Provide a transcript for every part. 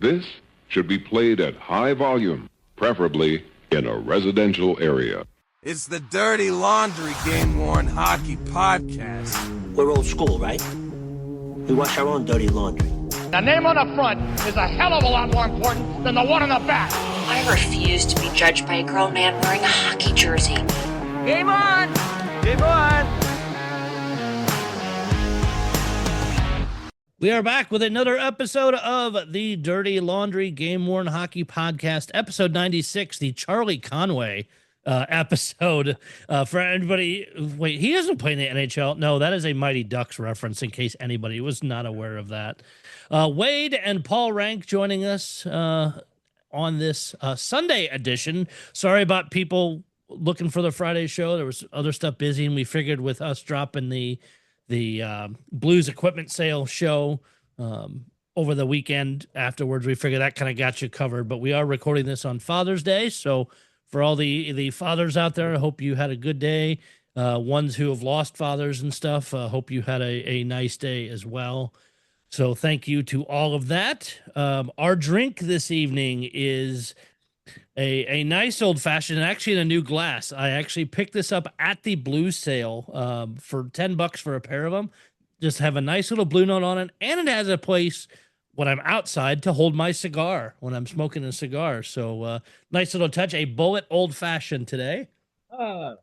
This should be played at high volume, preferably in a residential area. It's the Dirty Laundry Game-Worn Hockey Podcast. We're old school, right? We wash our own dirty laundry. The name on the front is a hell of a lot more important than the one on the back. I refuse to be judged by a grown man wearing a hockey jersey. Game on! Game on! We are back with another episode of the Dirty Laundry Game-Worn Hockey Podcast, episode 96, the Charlie Conway episode. For anybody, wait, he doesn't play in the NHL. No, that is a Mighty Ducks reference in case anybody was not aware of that. Wade and Paul Rank joining us on this Sunday edition. Sorry about people looking for the Friday show. There was other stuff busy, and we figured with us dropping the Blues equipment sale show over the weekend afterwards, we figured that kind of got you covered. But we are recording this on Father's Day, so for all the fathers out there, I hope you had a good day. Ones who have lost fathers and stuff, hope you had a nice day as well. So thank you to all of that. Our drink this evening is a nice old-fashioned, actually in a new glass. I actually picked this up at the Blues sale for $10 for a pair of them. Just have a nice little blue note on it, and it has a place when I'm outside to hold my cigar when I'm smoking a cigar. So nice little touch, a Bullet old-fashioned today. So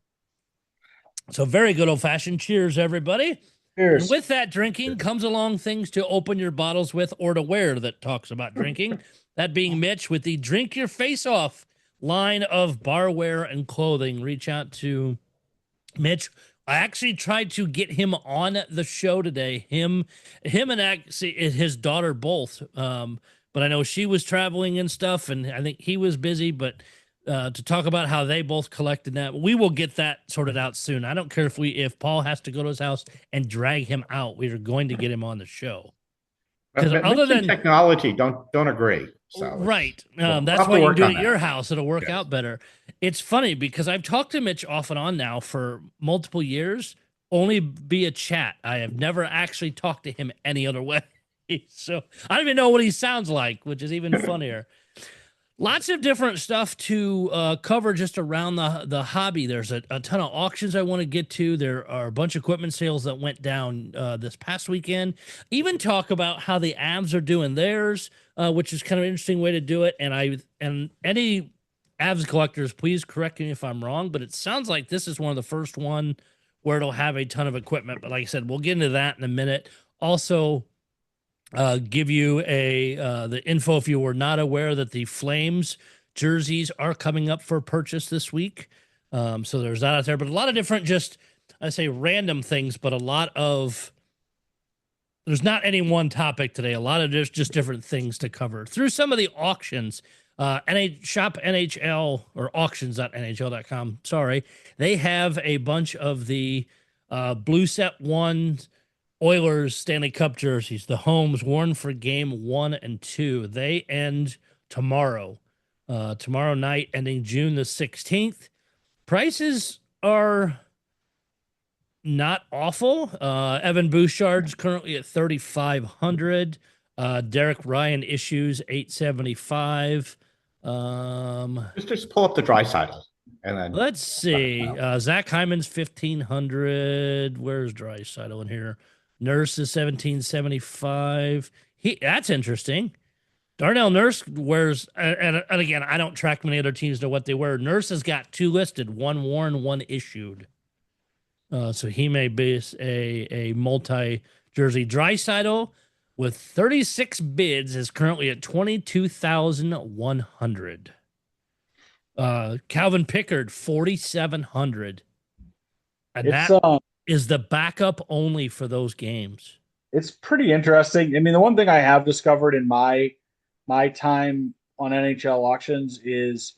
very good old-fashioned. Cheers, everybody. Cheers. And with that drinking comes along things to open your bottles with or to wear that talks about drinking. That being Mitch with the Drink Your Face Off line of barware and clothing. Reach out to Mitch. I actually tried to get him on the show today. Him and actually his daughter both. But I know she was traveling and stuff, and I think he was busy. But to talk about how they both collected that, we will get that sorted out soon. I don't care if Paul has to go to his house and drag him out. We are going to get him on the show. Because other than technology, don't agree. So right. That's why you do it at your house. It'll work out better. It's funny because I've talked to Mitch off and on now for multiple years, only via chat. I have never actually talked to him any other way. So I don't even know what he sounds like, which is even funnier. Lots of different stuff to cover just around the hobby. There's a ton of auctions I want to get to. There are a bunch of equipment sales that went down this past weekend. Even talk about how the Avs are doing theirs, which is kind of an interesting way to do it. And any Avs collectors, please correct me if I'm wrong, but it sounds like this is one of the first one where it'll have a ton of equipment. But like I said, we'll get into that in a minute. Also, give you the info if you were not aware that the Flames jerseys are coming up for purchase this week. So there's that out there, but a lot of different, I say random things, but there's not any one topic today. A lot of just different things to cover through some of the auctions. Shop NHL or auctions.nhl.com. Sorry. They have a bunch of the Blue Set 1 Oilers Stanley Cup jerseys, the homes worn for game 1 and 2. They end tomorrow night, ending June the 16th. Prices are not awful. Evan Bouchard's currently at $3,500. Derek Ryan issues $875. Just pull up the Draisaitl and then let's see. Zach Hyman's $1,500. Where's Draisaitl in here? Nurse is $1,775. That's interesting. Darnell Nurse wears, and again, I don't track many other teams to what they wear. Nurse has got 2 listed, 1 worn, 1 issued. So he may be a multi-jersey. Draisaitl with 36 bids is currently at $22,100. Calvin Pickard, $4,700. And that is the backup only for those games. It's pretty interesting. I mean, the one thing I have discovered in my time on NHL auctions is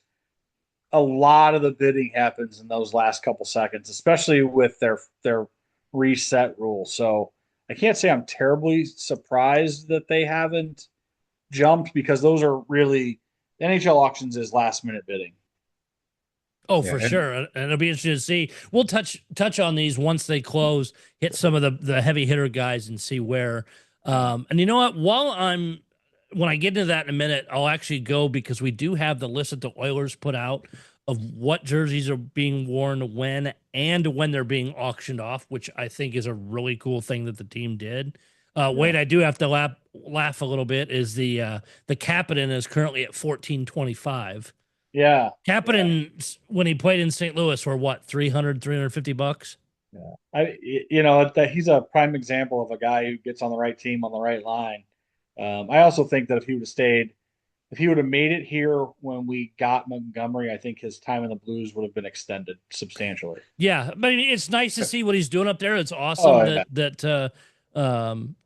a lot of the bidding happens in those last couple seconds, especially with their reset rule. So I can't say I'm terribly surprised that they haven't jumped, because those are really, NHL auctions is last minute bidding. Oh, yeah, for sure. And it'll be interesting to see. We'll touch on these once they close, hit some of the heavy hitter guys and see where. And you know what? While I'm when I get into that in a minute, I'll actually go because we do have the list that the Oilers put out of what jerseys are being worn when and when they're being auctioned off, which I think is a really cool thing that the team did. Wade, I do have to laugh a little bit. Is the Kapanen is currently at 14.25. Yeah, Kapanen when he played in St. Louis were what, 350 bucks. Yeah, that he's a prime example of a guy who gets on the right team on the right line. I also think that if he would have made it here when we got Montgomery, I think his time in the Blues would have been extended substantially. Yeah, but it's nice to see what he's doing up there. It's awesome that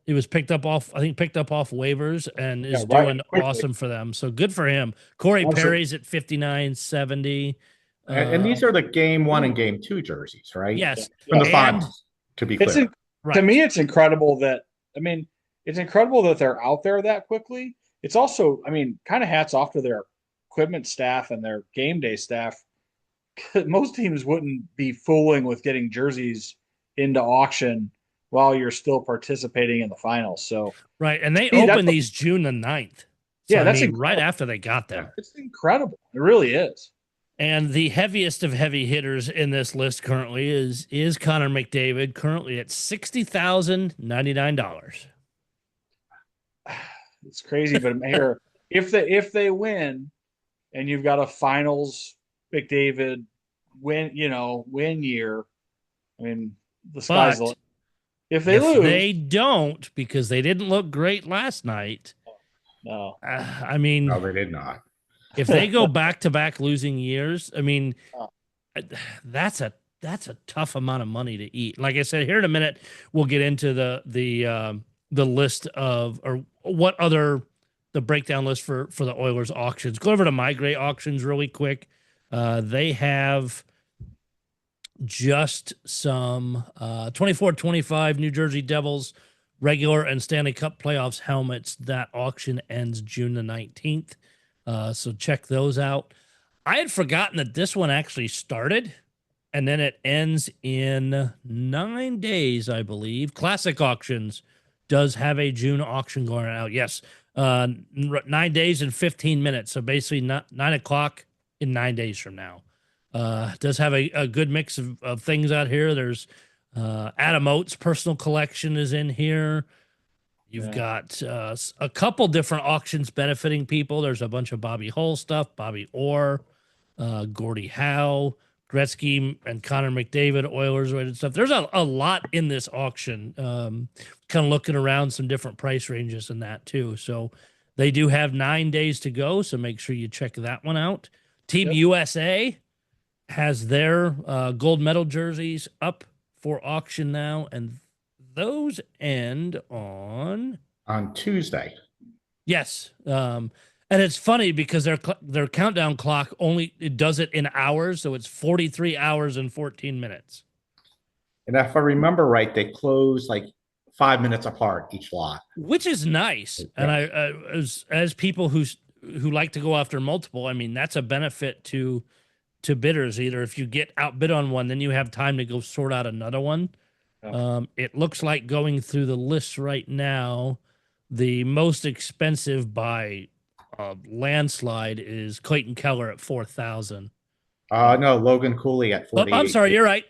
it was picked up off waivers and is doing awesome for them. So good for him. Corey Perry's at 59.70. And these are the game 1 and game 2 jerseys, right? Yes. From the finals, to be clear. To me, it's incredible that they're out there that quickly. It's also, kind of hats off to their equipment staff and their game day staff. Most teams wouldn't be fooling with getting jerseys into auction while you're still participating in the finals. So right, and they open these June the 9th. So, that's right after they got them. It's incredible. It really is. And the heaviest of heavy hitters in this list currently is Connor McDavid, currently at $60,099. It's crazy, but here, if they win, and you've got a finals McDavid win year, the sky's the limit. If they lose, they don't, because they didn't look great last night. No, no, they did not. If they go back-to-back losing years, that's a tough amount of money to eat. Like I said, here in a minute, we'll get into the list of, or what other, the breakdown list for the Oilers auctions. Go over to Migrate Auctions really quick. They have just some 24-25 New Jersey Devils regular and Stanley Cup playoffs helmets. That auction ends June the 19th. So check those out. I had forgotten that this one actually started, and then it ends in 9 days, I believe. Classic Auctions does have a June auction going out. Yes, 9 days and 15 minutes. So basically 9 o'clock in 9 days from now. Does have a good mix of things out here. There's Adam Oates' personal collection is in here. You've got a couple different auctions benefiting people. There's a bunch of Bobby Hull stuff, Bobby Orr, Gordie Howe, Gretzky, and Connor McDavid, Oilers-related stuff. There's a lot in this auction. Kind of looking around some different price ranges and that too. So they do have 9 days to go, so make sure you check that one out. Team USA has their gold medal jerseys up for auction now, and those end on Tuesday. Yes. And it's funny because their countdown clock it does it in hours, so it's 43 hours and 14 minutes. And if I remember right, they close like 5 minutes apart each lot, which is nice. Yeah. And I as people who like to go after multiple, that's a benefit to bidders. Either if you get outbid on one, then you have time to go sort out another one. It looks like going through the list right now, the most expensive by landslide is Clayton Keller at $4,000. No, Logan Cooley at $4,850. I'm sorry, you're right.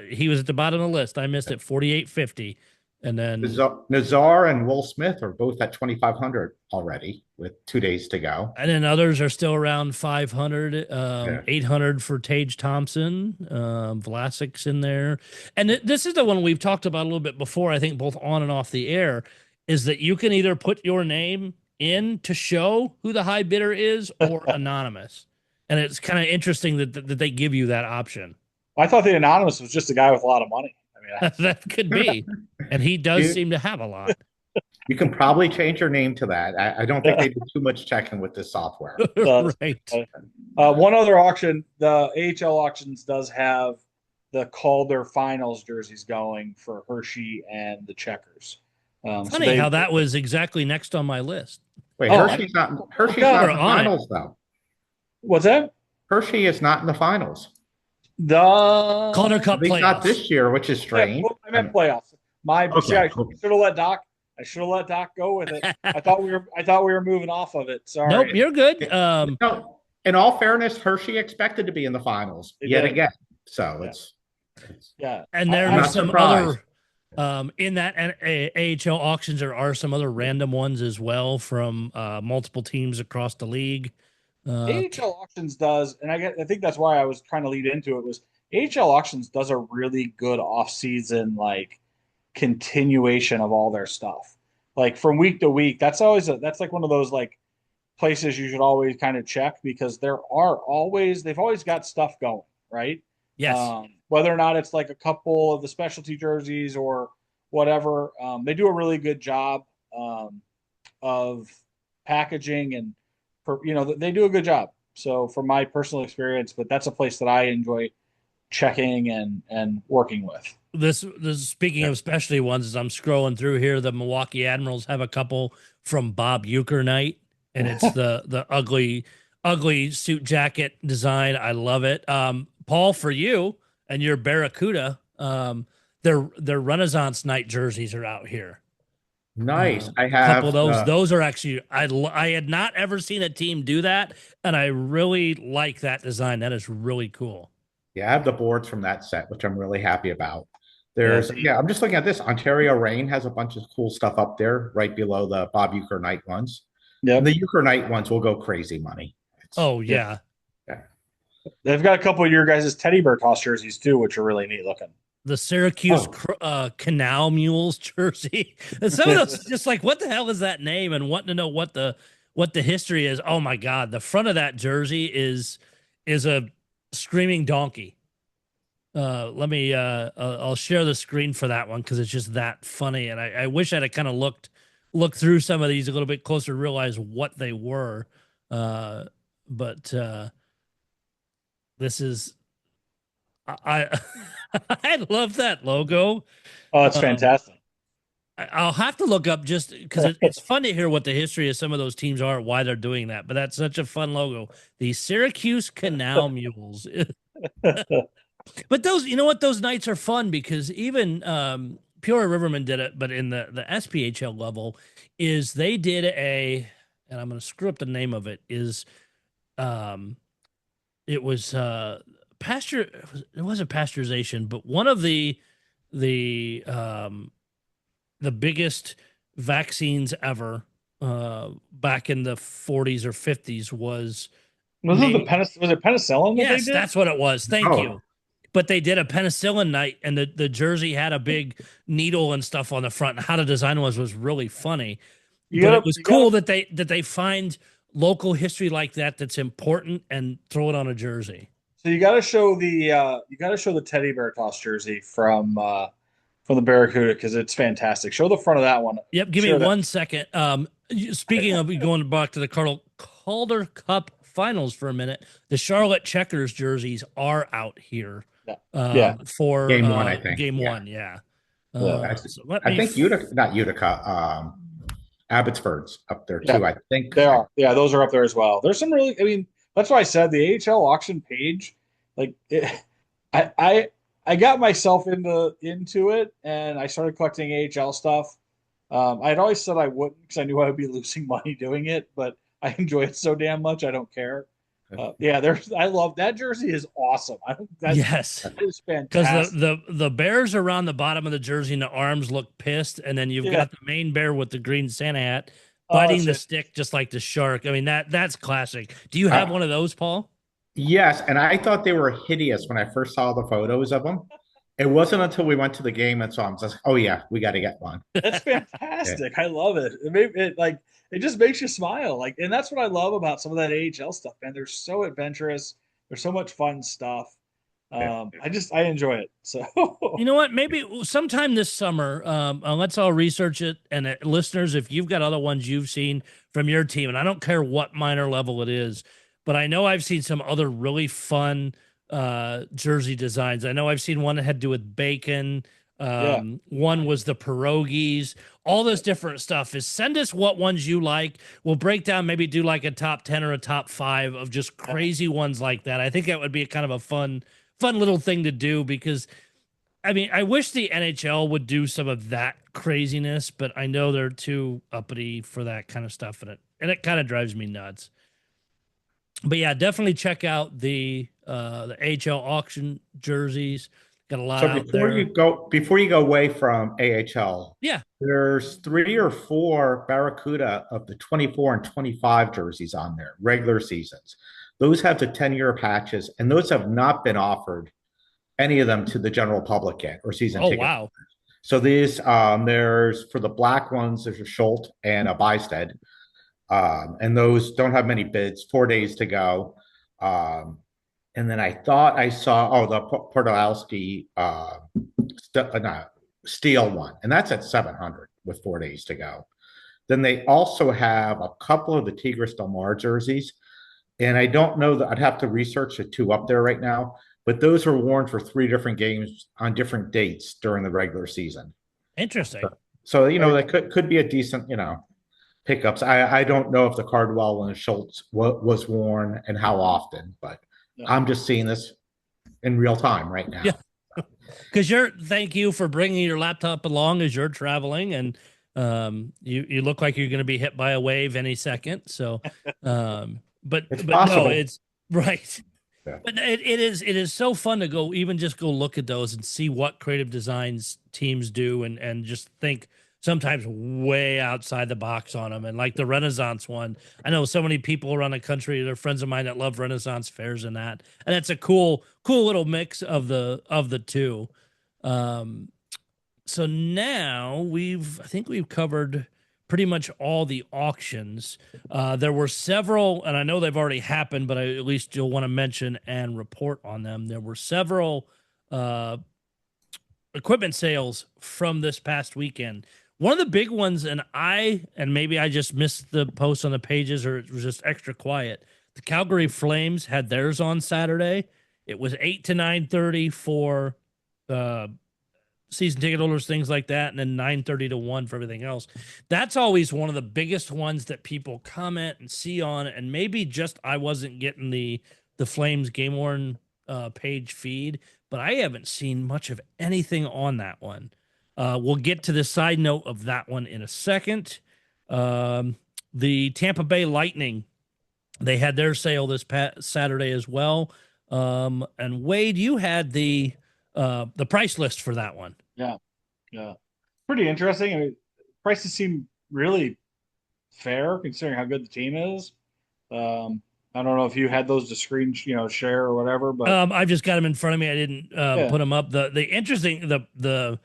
He was at the bottom of the list. I missed it. $4,850. And then Nazar and Will Smith are both at $2,500 already with 2 days to go. And then others are still around $500, $800 for Tage Thompson. Vlasic's in there. And this is the one we've talked about a little bit before, I think both on and off the air, is that you can either put your name in to show who the high bidder is or anonymous. And it's kind of interesting that they give you that option. I thought the anonymous was just a guy with a lot of money. That could be. And he does seem to have a lot. You can probably change your name to that. I don't think they do too much checking with this software. Right. One other auction, the AHL auctions does have the Calder finals jerseys going for Hershey and the Checkers. Funny how that was exactly next on my list. Wait, Hershey's not in the finals, though. What's that? Hershey is not in the finals. The Calder Cup playoffs. Not this year, which is strange. I meant playoffs. I should have let Doc I should have let Doc go with it. I thought we were moving off of it. Sorry. Nope, you're good. No, in all fairness, Hershey expected to be in the finals yet again. So it's and there I'm are not some surprised. other in that AHL auctions. There are some other random ones as well from multiple teams across the league. AHL auctions does, and I think that's why I was trying to lead into it. Was AHL auctions does a really good off-season like continuation of all their stuff, like from week to week. That's like one of those like places you should always kind of check, because they've always got stuff going, right? Yes. Whether or not it's like a couple of the specialty jerseys or whatever, they do a really good job of packaging, and they do a good job. So from my personal experience, but that's a place that I enjoy checking and working with. This speaking of specialty ones, as I'm scrolling through here, the Milwaukee Admirals have a couple from Bob Euchre night, and it's the ugly suit jacket design. I love it. Paul, for you and your Barracuda, their Renaissance night jerseys are out here. Nice. I A have couple of those. Those are actually I had not ever seen a team do that, and I really like that design. That is really cool. Yeah, I have the boards from that set, which I'm really happy about. I'm just looking at this. Ontario Reign has a bunch of cool stuff up there right below the Bob Euchre Knight ones. Yeah, the Euchre Knight ones will go crazy money. Yeah. They've got a couple of your guys' teddy bear toss jerseys too, which are really neat looking. The Syracuse Canal Mules jersey. And some of those just like, what the hell is that name? And wanting to know what the history is. Oh my God. The front of that jersey is a screaming donkey. Let me I'll share the screen for that one because it's just that funny. And I wish I'd have kind of looked through some of these a little bit closer to realize what they were. But this is I I love that logo. Oh, it's fantastic. I'll have to look up just because it's fun to hear what the history of some of those teams are, why they're doing that. But that's such a fun logo. The Syracuse Canal Mules. But those, you know what, those nights are fun because even Peoria Riverman did it, but in the SPHL level, is they did and I'm going to screw up the name of it, it was it wasn't pasteurization, but one of the biggest vaccines ever back in the 40s or 50s was it penicillin? Yes, that's what it was. Thank you. But they did a penicillin night, and the jersey had a big needle and stuff on the front. And how the design was really funny. It was cool that they find local history like that's important and throw it on a jersey. So you got to show the teddy bear toss jersey from the Barracuda because it's fantastic. Show the front of that one. Yep, give me 1 second. Speaking of going back to the Calder Cup Finals for a minute, the Charlotte Checkers jerseys are out here. For game one, I think. Game one, yeah. I think Utica, Abbotsford's up there too. I think they are. Yeah, those are up there as well. There's some really. I mean, that's why I said the AHL auction page. Like, I got myself into it, and I started collecting AHL stuff. I'd always said I wouldn't because I knew I would be losing money doing it, but I enjoy it so damn much I don't care. I love that jersey. Is awesome. Yes, that is fantastic. Because the bears around the bottom of the jersey and the arms look pissed, and then you've got the main bear with the green Santa hat biting the stick just like the shark. I mean that's classic. Do you have one of those, Paul? Yes, and I thought they were hideous when I first saw the photos of them. It wasn't until we went to the game and saw them. I was like, oh yeah, we got to get one. That's fantastic. I love it. It just makes you smile. Like, and that's what I love about some of that AHL stuff, man. They're so adventurous. There's so much fun stuff. I enjoy it. So you know what? Maybe sometime this summer, let's all research it. And listeners, if you've got other ones you've seen from your team, and I don't care what minor level it is, but I know I've seen some other really fun jersey designs. I know I've seen one that had to do with bacon. One was the pierogies, all this different stuff. Is send us what ones you like. We'll break down, maybe do like a top 10 or a top 5 of just crazy ones like that. I think that would be kind of a fun little thing to do because I mean, I wish the NHL would do some of that craziness, but I know they're too uppity for that kind of stuff, and it kind of drives me nuts. But yeah, definitely check out the AHL auction jerseys. Got a lot So out before there. before you go away from AHL, Yeah. there's 3 or 4 Barracuda of the 24 and 25 jerseys on there, regular seasons. Those have the 10-year patches, and those have not been offered, any of them, to the general public yet, or season Oh ticket. wow. So these, there's, for the black ones, there's a Schultz and a Bysted. And those don't have many bids, 4 days to go. And then I thought I saw, the Podolski steel one, and that's at 700 with 4 days to go. Then they also have a couple of the Tigres Del Mar jerseys, and I don't know that I'd have to research the 2 up there right now, but those were worn for 3 different games on different dates during the regular season. Interesting. So that could be a decent, pickups. I don't know if the Cardwell and the Schultz was worn and how often, but I'm just seeing this in real time right now. Yeah. Because thank you for bringing your laptop along as you're traveling, and you look like you're going to be hit by a wave any second. So, but possible. no, it's right. Yeah. But it is so fun to go look at those and see what creative designs teams do, and just think sometimes way outside the box on them. And like the Renaissance one, I know so many people around the country, they're friends of mine that love Renaissance fairs and that, and it's a cool little mix of the two. So now I think we've covered pretty much all the auctions. There were several, and I know they've already happened, but at least you'll want to mention and report on them. There were several equipment sales from this past weekend. One of the big ones, and maybe I just missed the post on the pages, or it was just extra quiet. The Calgary Flames had theirs on Saturday. It was 8 to 9:30 for season ticket holders, things like that, and then 9:30 to 1 for everything else. That's always one of the biggest ones that people comment and see on, and maybe just I wasn't getting the Flames game worn page feed, but I haven't seen much of anything on that one. We'll get to the side note of that one in a second. The Tampa Bay Lightning, they had their sale this past Saturday as well. And Wade, you had the price list for that one. Yeah. Pretty interesting. I mean, prices seem really fair considering how good the team is. I don't know if you had those to screen, share or whatever, but I've just got them in front of me. I didn't put them up. The interesting, the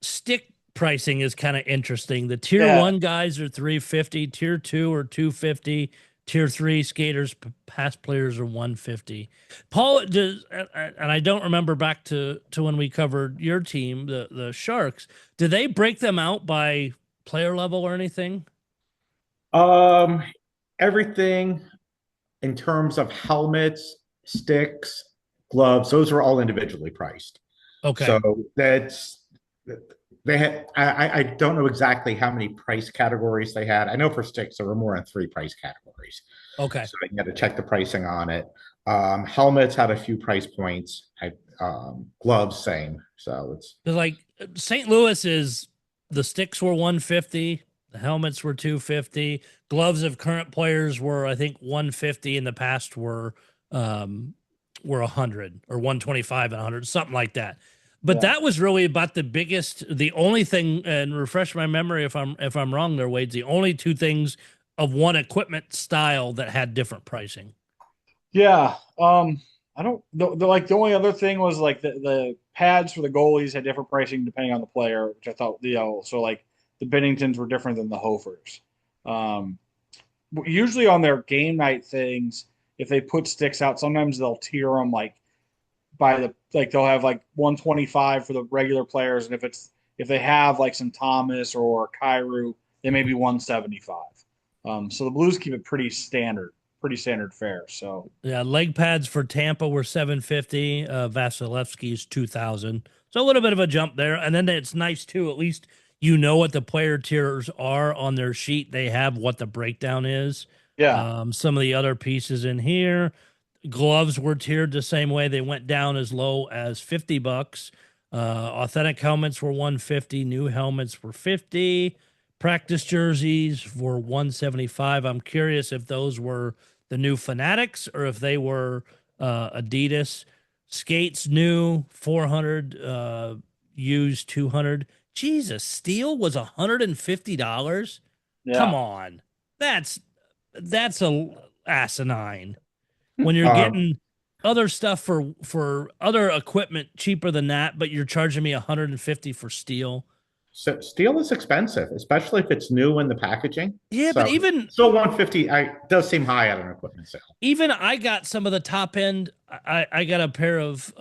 stick pricing is kind of interesting. The tier 1 guys are $350, tier 2 are $250, tier 3 skaters, past players are $150. Paul, and I don't remember back to when we covered your team, the Sharks. Do they break them out by player level or anything? Everything in terms of helmets, sticks, gloves, those are all individually priced. Okay. So they had, I don't know exactly how many price categories they had. I know for sticks there were more than 3 price categories. Okay. So you had to check the pricing on it. Helmets had a few price points. Gloves, same. So it's like St. Louis is, the sticks were $150, the helmets were $250, gloves of current players were, I think, $150. In the past were $100 or $125 and $100, something like that. But that was really about the biggest. The only thing, and refresh my memory if I'm wrong there, Wade, the only 2 things of one equipment style that had different pricing. Yeah. I don't like the only other thing was like the pads for the goalies had different pricing depending on the player, which I thought, so like the Benningtons were different than the Hofers. Usually on their game night things, if they put sticks out, sometimes they'll tier them like they'll have like 125 for the regular players, and if they have like some Thomas or Kyrou, they may be 175. So the Blues keep it pretty standard fare. So yeah, leg pads for Tampa were $750, Vasilevsky's $2,000. So a little bit of a jump there. And then it's nice too, at least what the player tiers are on their sheet. They have what the breakdown is. Yeah. Some of the other pieces in here, gloves were tiered the same way. They went down as low as $50. Authentic helmets were 150. New helmets were 50. Practice jerseys were 175. I'm curious if those were the new Fanatics or if they were Adidas. Skates new 400. Used 200. Jesus, steel was $150. Yeah. Come on, that's a asinine. When you're Um, getting other stuff for other equipment cheaper than that, but you're charging me 150 for steel. So steel is expensive, especially if it's new in the packaging. Yeah, So, but even so 150 does seem high at an equipment sale. even I got some of the top end. I got a pair of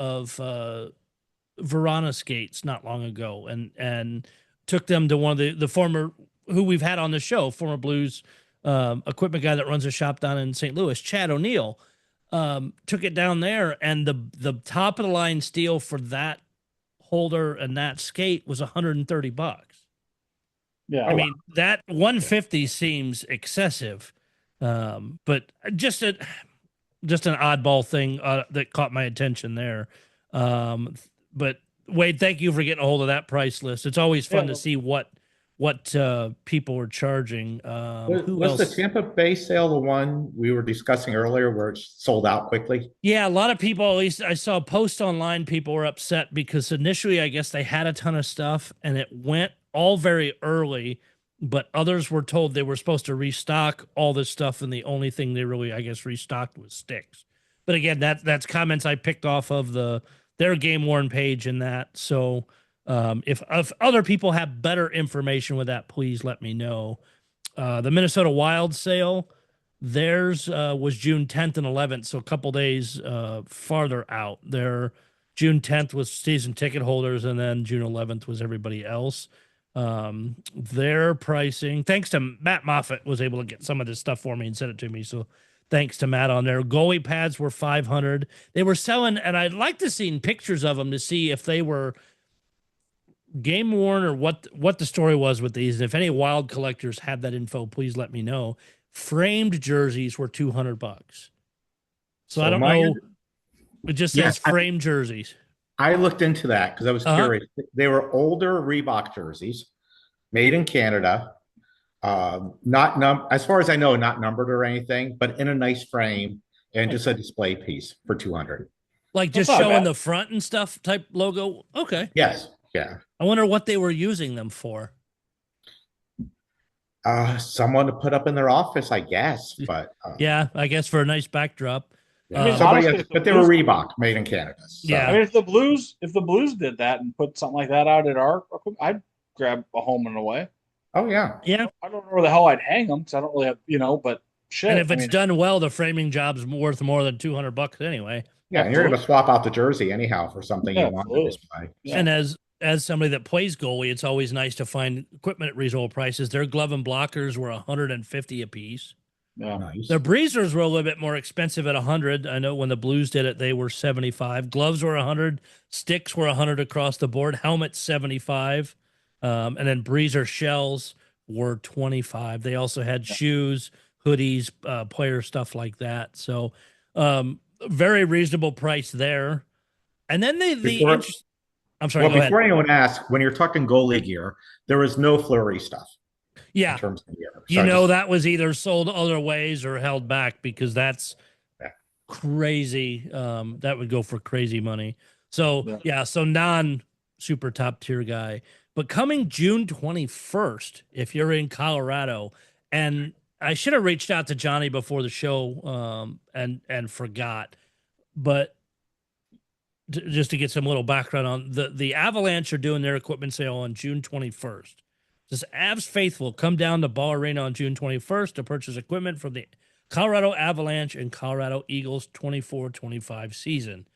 Verana skates not long ago, and took them to one of the former who we've had on the show, former Blues equipment guy that runs a shop down in St. Louis, Chad O'Neill. Took it down there, and the top of the line steel for that holder and that skate was $130. Yeah. I mean, that 150 seems excessive, but just an oddball thing that caught my attention there. But Wade, thank you for getting a hold of that price list. It's always fun to see what people are charging. Who Was else? the Tampa Bay sale the one we were discussing earlier where it sold out quickly? Yeah, a lot of people, at least I saw posts online, people were upset because initially I guess they had a ton of stuff and it went all very early, but others were told they were supposed to restock all this stuff and the only thing they really, I guess, restocked was sticks. But again, that's comments I picked off of their Game Worn page and that. So if other people have better information with that, please let me know. The Minnesota Wild sale, theirs was June 10th and 11th, so a couple days farther out. Their June 10th was season ticket holders, and then June 11th was everybody else. Their pricing, thanks to Matt Moffat, was able to get some of this stuff for me and send it to me. So thanks to Matt on there. Goalie pads were 500. They were selling, and I'd like to see pictures of them to see if they were game worn or what the story was with these. And if any Wild collectors have that info, please let me know. Framed jerseys were $200. So I don't know. It just says framed jerseys. I looked into that because I was curious. They were older Reebok jerseys, made in Canada. Not as far as I know, not numbered or anything, but in a nice frame and just a display piece for 200. Like just showing the front and stuff type logo. Okay. Yes. Yeah. I wonder what they were using them for. Someone to put up in their office, I guess. But yeah, I guess for a nice backdrop. Yeah. Honestly, but they were Reebok, made in Canada. So. Yeah. I mean, if the Blues did that and put something like that out at our, I'd grab a home and away. Oh yeah. Yeah. I don't know where the hell I'd hang them because I don't really have, but shit. And if it's done well, the framing job's worth more than $200 anyway. Yeah, and you're going to swap out the jersey anyhow for something you want to display. Yeah. And as somebody that plays goalie, it's always nice to find equipment at reasonable prices. Their glove and blockers were $150 a piece. Yeah. Nice. Their breezers were a little bit more expensive at $100. I know when the Blues did it, they were $75. Gloves were $100. Sticks were $100 across the board. Helmets $75. And then breezer shells were $25. They also had shoes, hoodies, player stuff like that. So very reasonable price there. And then I'm sorry. Well, before anyone asks, when you're talking goalie gear, there is no Fleury stuff. Yeah. In terms of gear. That was either sold other ways or held back because that's crazy. That would go for crazy money. So, so non super top tier guy. But coming June 21st, if you're in Colorado, and I should have reached out to Johnny before the show and forgot, but just to get some little background on the Avalanche are doing their equipment sale on June 21st. Says Avs faithful come down to Ball Arena on June 21st to purchase equipment for the Colorado Avalanche and Colorado Eagles 24-25 season.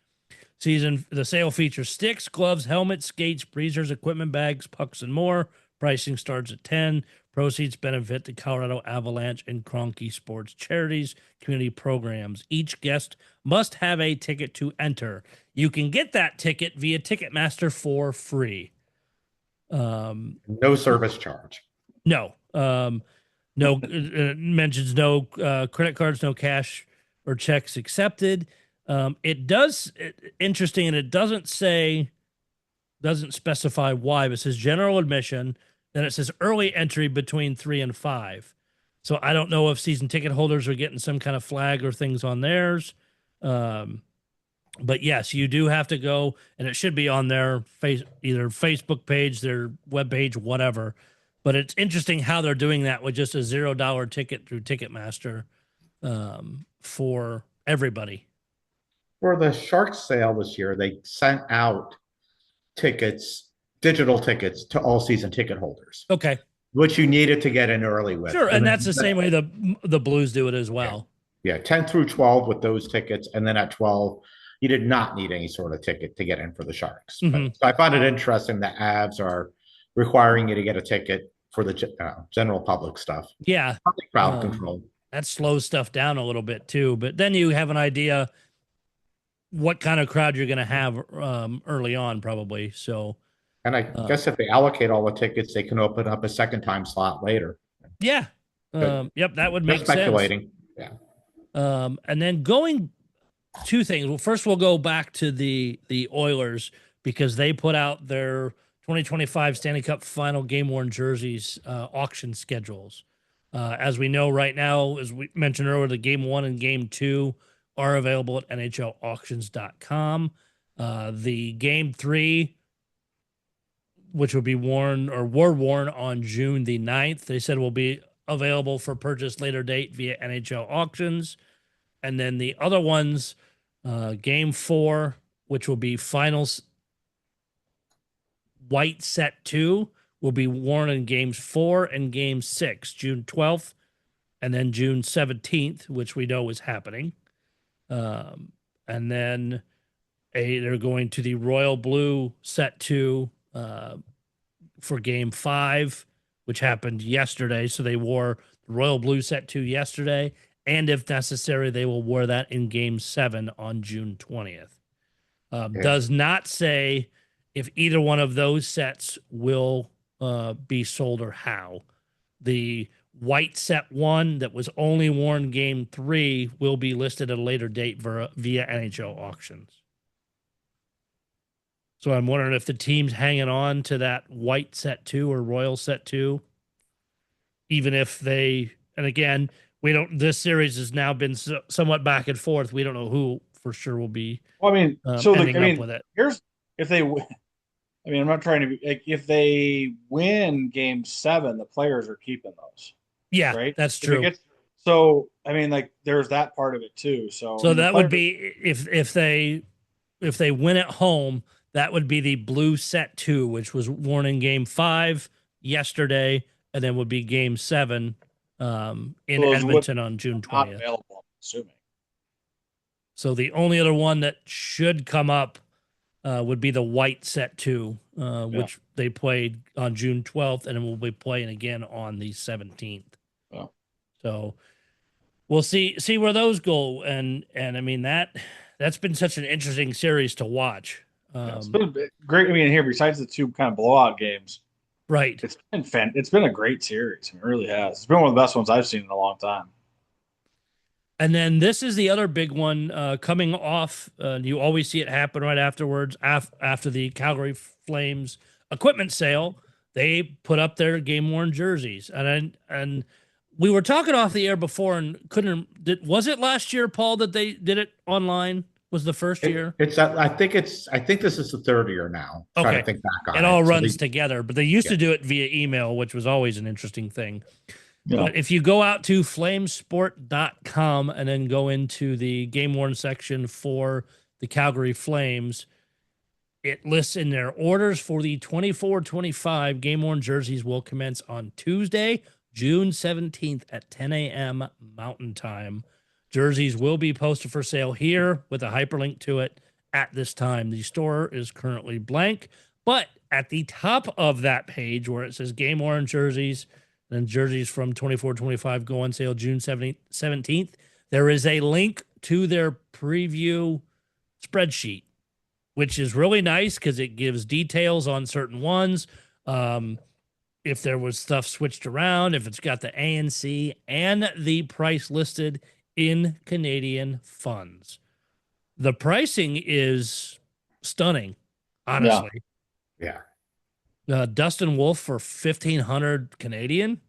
The sale features sticks, gloves, helmets, skates, breezers, equipment bags, pucks, and more. Pricing starts at $10. Proceeds benefit the Colorado Avalanche and Kroenke Sports charities community programs. Each guest must have a ticket to enter. You can get that ticket via Ticketmaster for free. No service charge. No. Mentions no credit cards, no cash or checks accepted. Interesting, and it doesn't say doesn't specify why, but it says general admission. Then it says early entry between 3 and 5. So I don't know if season ticket holders are getting some kind of flag or things on theirs. But yes, you do have to go, and it should be on their either Facebook page, their web page, whatever. But it's interesting how they're doing that with just a $0 ticket through Ticketmaster for everybody. For the Sharks sale this year, they sent out tickets, digital tickets to all season ticket holders. Okay. Which you needed to get in early with. Sure, and that's the same way the Blues do it as well. Yeah, 10 through 12 with those tickets, and then at 12, you did not need any sort of ticket to get in for the Sharks. Mm-hmm. So I find it interesting that Avs are requiring you to get a ticket for the general public stuff. Yeah. Crowd control. That slows stuff down a little bit too, but then you have an idea what kind of crowd you're going to have early on, probably. So, and I guess if they allocate all the tickets, they can open up a second time slot later. Yeah. Yep, that would make sense. Speculating. Yeah. And then going two things. Well, first we'll go back to the Oilers because they put out their 2025 Stanley Cup Final game worn jerseys auction schedules. As we know right now, as we mentioned earlier, the game 1 and game 2 are available at NHLauctions.com. The game 3, which would be worn or were worn on June the 9th, they said will be available for purchase later date via NHL auctions. And then the other ones, game 4, which will be finals white set 2, will be worn in games 4 and game 6, June 12th, and then June 17th, which we know is happening. And then they're going to the royal blue set 2 for game 5, which happened yesterday. So they wore the royal blue set 2 yesterday. And if necessary, they will wear that in game 7 on June 20th. Does not say if either one of those sets will be sold or how. The white set 1 that was only worn game 3 will be listed at a later date via NHL auctions. So I'm wondering if the team's hanging on to that white set 2 or royal set 2, even if they, and again, this series has now been somewhat back and forth. We don't know who for sure will be. Well, I mean, up with it. Here's if they win. I mean, I'm not trying to be like, if they win game 7, the players are keeping those. Yeah, right. That's true. So, I mean, like, there's that part of it too. So that would be if they win at home, that would be the blue set 2, which was worn in game 5 yesterday, and then would be game 7 in Edmonton on June 20th. Available, I'm assuming. So the only other one that should come up would be the white set 2, which they played on June 12th, and will be playing again on the 17th. Oh. So we'll see where those go, and I mean that's been such an interesting series to watch. It's been great. I mean, here besides the 2 kind of blowout games, right? It's been a great series. It really has. It's been one of the best ones I've seen in a long time. And then this is the other big one coming off. You always see it happen right afterwards. After the Calgary Flames equipment sale, they put up their game-worn jerseys. And we were talking off the air before and was it last year, Paul, that they did it online? Was the first year? I think this is the 3rd year now. Okay. Trying to think back on it all runs together, but they used to do it via email, which was always an interesting thing. Yeah. But if you go out to flamesport.com and then go into the game worn section for the Calgary Flames, it lists in their orders for the 24-25 game worn jerseys will commence on Tuesday, June 17th at 10 a.m. Mountain Time. Jerseys will be posted for sale here with a hyperlink to it at this time. The store is currently blank, but at the top of that page where it says game worn jerseys, and jerseys from 24-25 go on sale June 17th. There is a link to their preview spreadsheet, which is really nice because it gives details on certain ones. If there was stuff switched around, if it's got the ANC and the price listed in Canadian funds. The pricing is stunning, honestly. Yeah. Dustin Wolf for 1,500 Canadian.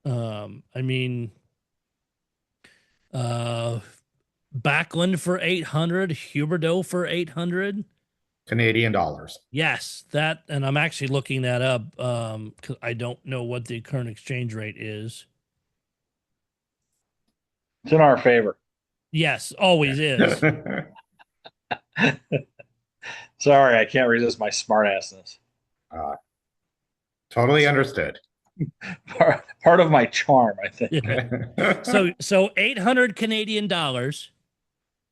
I mean, Backlund for 800, Huberdeau for 800. Canadian dollars. Yes, that, and I'm actually looking that up 'cause I don't know what the current exchange rate is. It's in our favor. Yes, always is. Sorry, I can't resist my smartassness. Totally understood. Part of my charm, I think. Yeah. So 800 Canadian dollars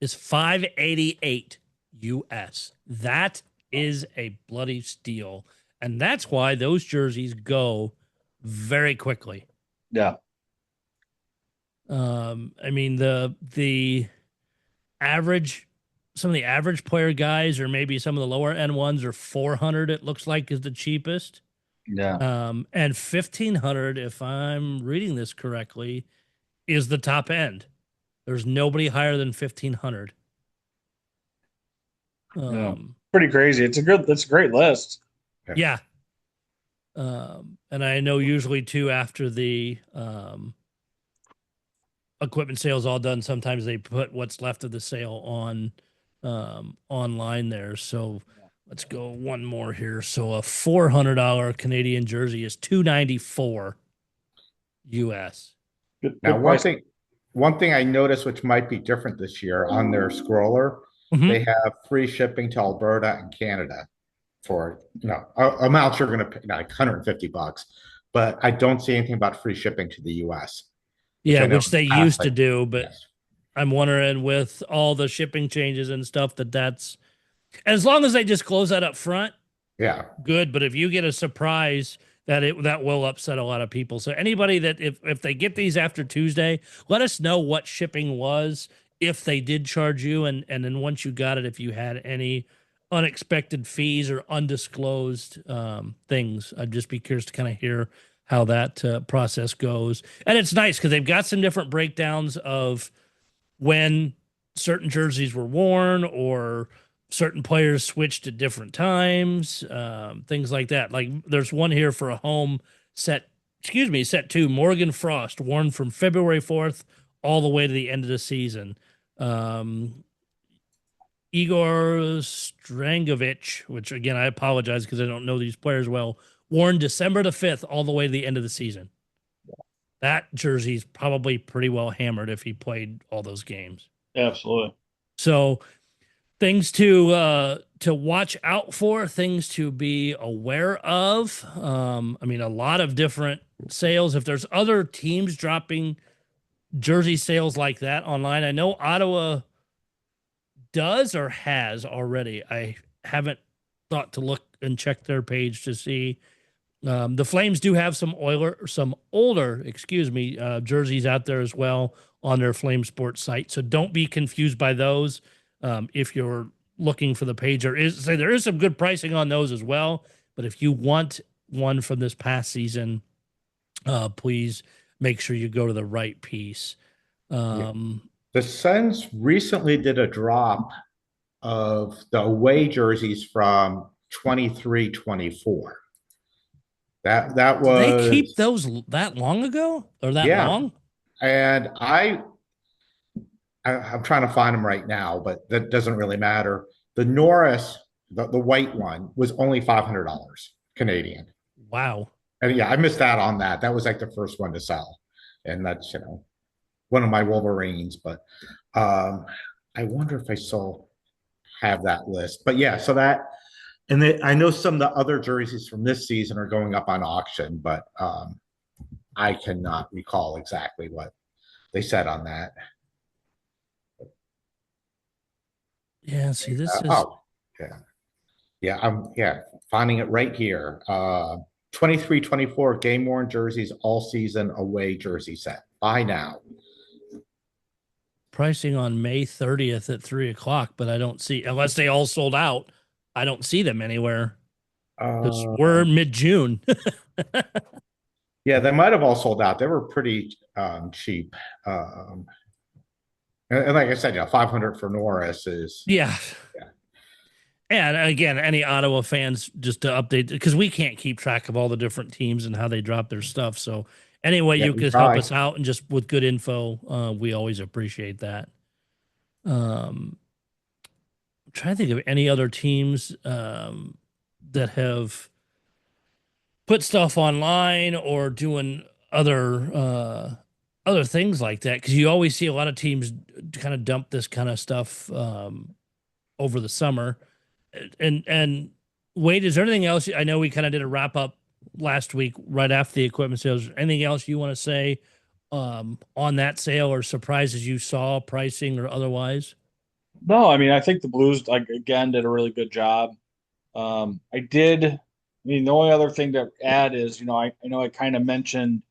is 588 US. That is a bloody steal. And that's why those jerseys go very quickly. Yeah. I mean the average, some of the average player guys, or maybe some of the lower end ones, are 400. It looks like is the cheapest. Yeah. And 1,500, if I'm reading this correctly, is the top end. There's nobody higher than 1,500. Yeah. Pretty crazy. It's a great list. Yeah. And I know usually too, after the equipment sale's all done, sometimes they put what's left of the sale on online there. So let's go one more here. So a $400 Canadian jersey is $294 US. Now, one thing I noticed, which might be different this year on their scroller, they have free shipping to Alberta and Canada for, amounts you're going to pay, like $150, but I don't see anything about free shipping to the US. Yeah, which they used to do, but yes. I'm wondering with all the shipping changes and stuff that's, as long as they just close that up front, Yeah. good. But if you get a surprise, that will upset a lot of people. So anybody that if they get these after Tuesday, let us know what shipping was, if they did charge you, and then once you got it, if you had any unexpected fees or undisclosed things. I'd just be curious to kind of hear how that process goes. And it's nice because they've got some different breakdowns of when certain jerseys were worn or certain players switched at different times, things like that. Like there's one here for a home set two, Morgan Frost, worn from February 4th all the way to the end of the season. Igor Strangovich, which again, I apologize because I don't know these players well, worn December the 5th all the way to the end of the season. That jersey's probably pretty well hammered if he played all those games. Absolutely. So things to watch out for, things to be aware of. I mean, a lot of different sales. If there's other teams dropping jersey sales like that online, I know Ottawa does or has already. I haven't thought to look and check their page to see. The Flames do have some older jerseys out there as well on their Flame Sports site. So don't be confused by those. If you're looking for the page, there is some good pricing on those as well. But if you want one from this past season, please make sure you go to the right piece. The Sens recently did a drop of the away jerseys from 23-24. That was. Did they keep those that long ago or that long? And I'm trying to find them right now, but that doesn't really matter. The Norris, the white one, was only $500 Canadian. Wow. And yeah, I missed out on that. That was like the first one to sell. And that's, one of my Wolverines. But I wonder if I still have that list. But yeah, so that, and I know some of the other jerseys from this season are going up on auction, but I cannot recall exactly what they said on that. Yeah, see, this is. I'm finding it right here. 23-24 game worn jerseys all season away jersey set. Buy now. Pricing on May 30th at 3:00, but I don't see, unless they all sold out, I don't see them anywhere. We're mid-June. Yeah, they might have all sold out. They were pretty cheap. And like I said, $500 for Norris is. Yeah. And again, any Ottawa fans, just to update, because we can't keep track of all the different teams and how they drop their stuff. So anyway, Yeah, you we can help try. us out and just with good info, we always appreciate that. I'm trying to think of any other teams that have put stuff online or doing other things like that, because you always see a lot of teams kind of dump this kind of stuff over the summer. And Wade, is there anything else? I know we kind of did a wrap up last week right after the equipment sales. Anything else you want to say on that sale, or surprises you saw, pricing or otherwise? No, I mean, I think the Blues again did a really good job. I mean, the only other thing to add is, I know I kind of mentioned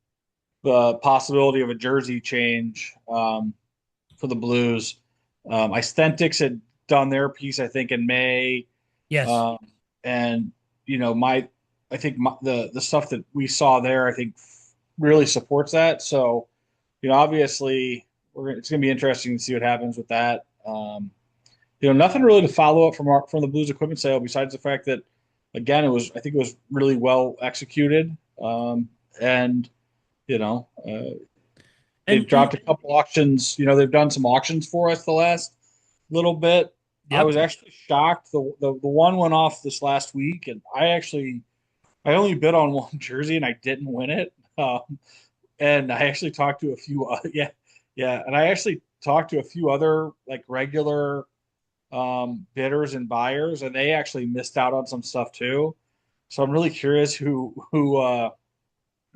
the possibility of a jersey change for the Blues. Icentics had done their piece, I think, in May. Yes. And I think the stuff that we saw there, I think, really supports that. So, obviously, it's going to be interesting to see what happens with that. Nothing really to follow up from the Blues equipment sale besides the fact that, again, I think it was really well executed. And they've dropped a couple auctions. They've done some auctions for us the last little bit. Yep. I was actually shocked. The one went off this last week, and I only bid on one jersey and I didn't win it. And I actually talked to a few, and I actually talked to a few other like regular bidders and buyers, and they actually missed out on some stuff too. So I'm really curious who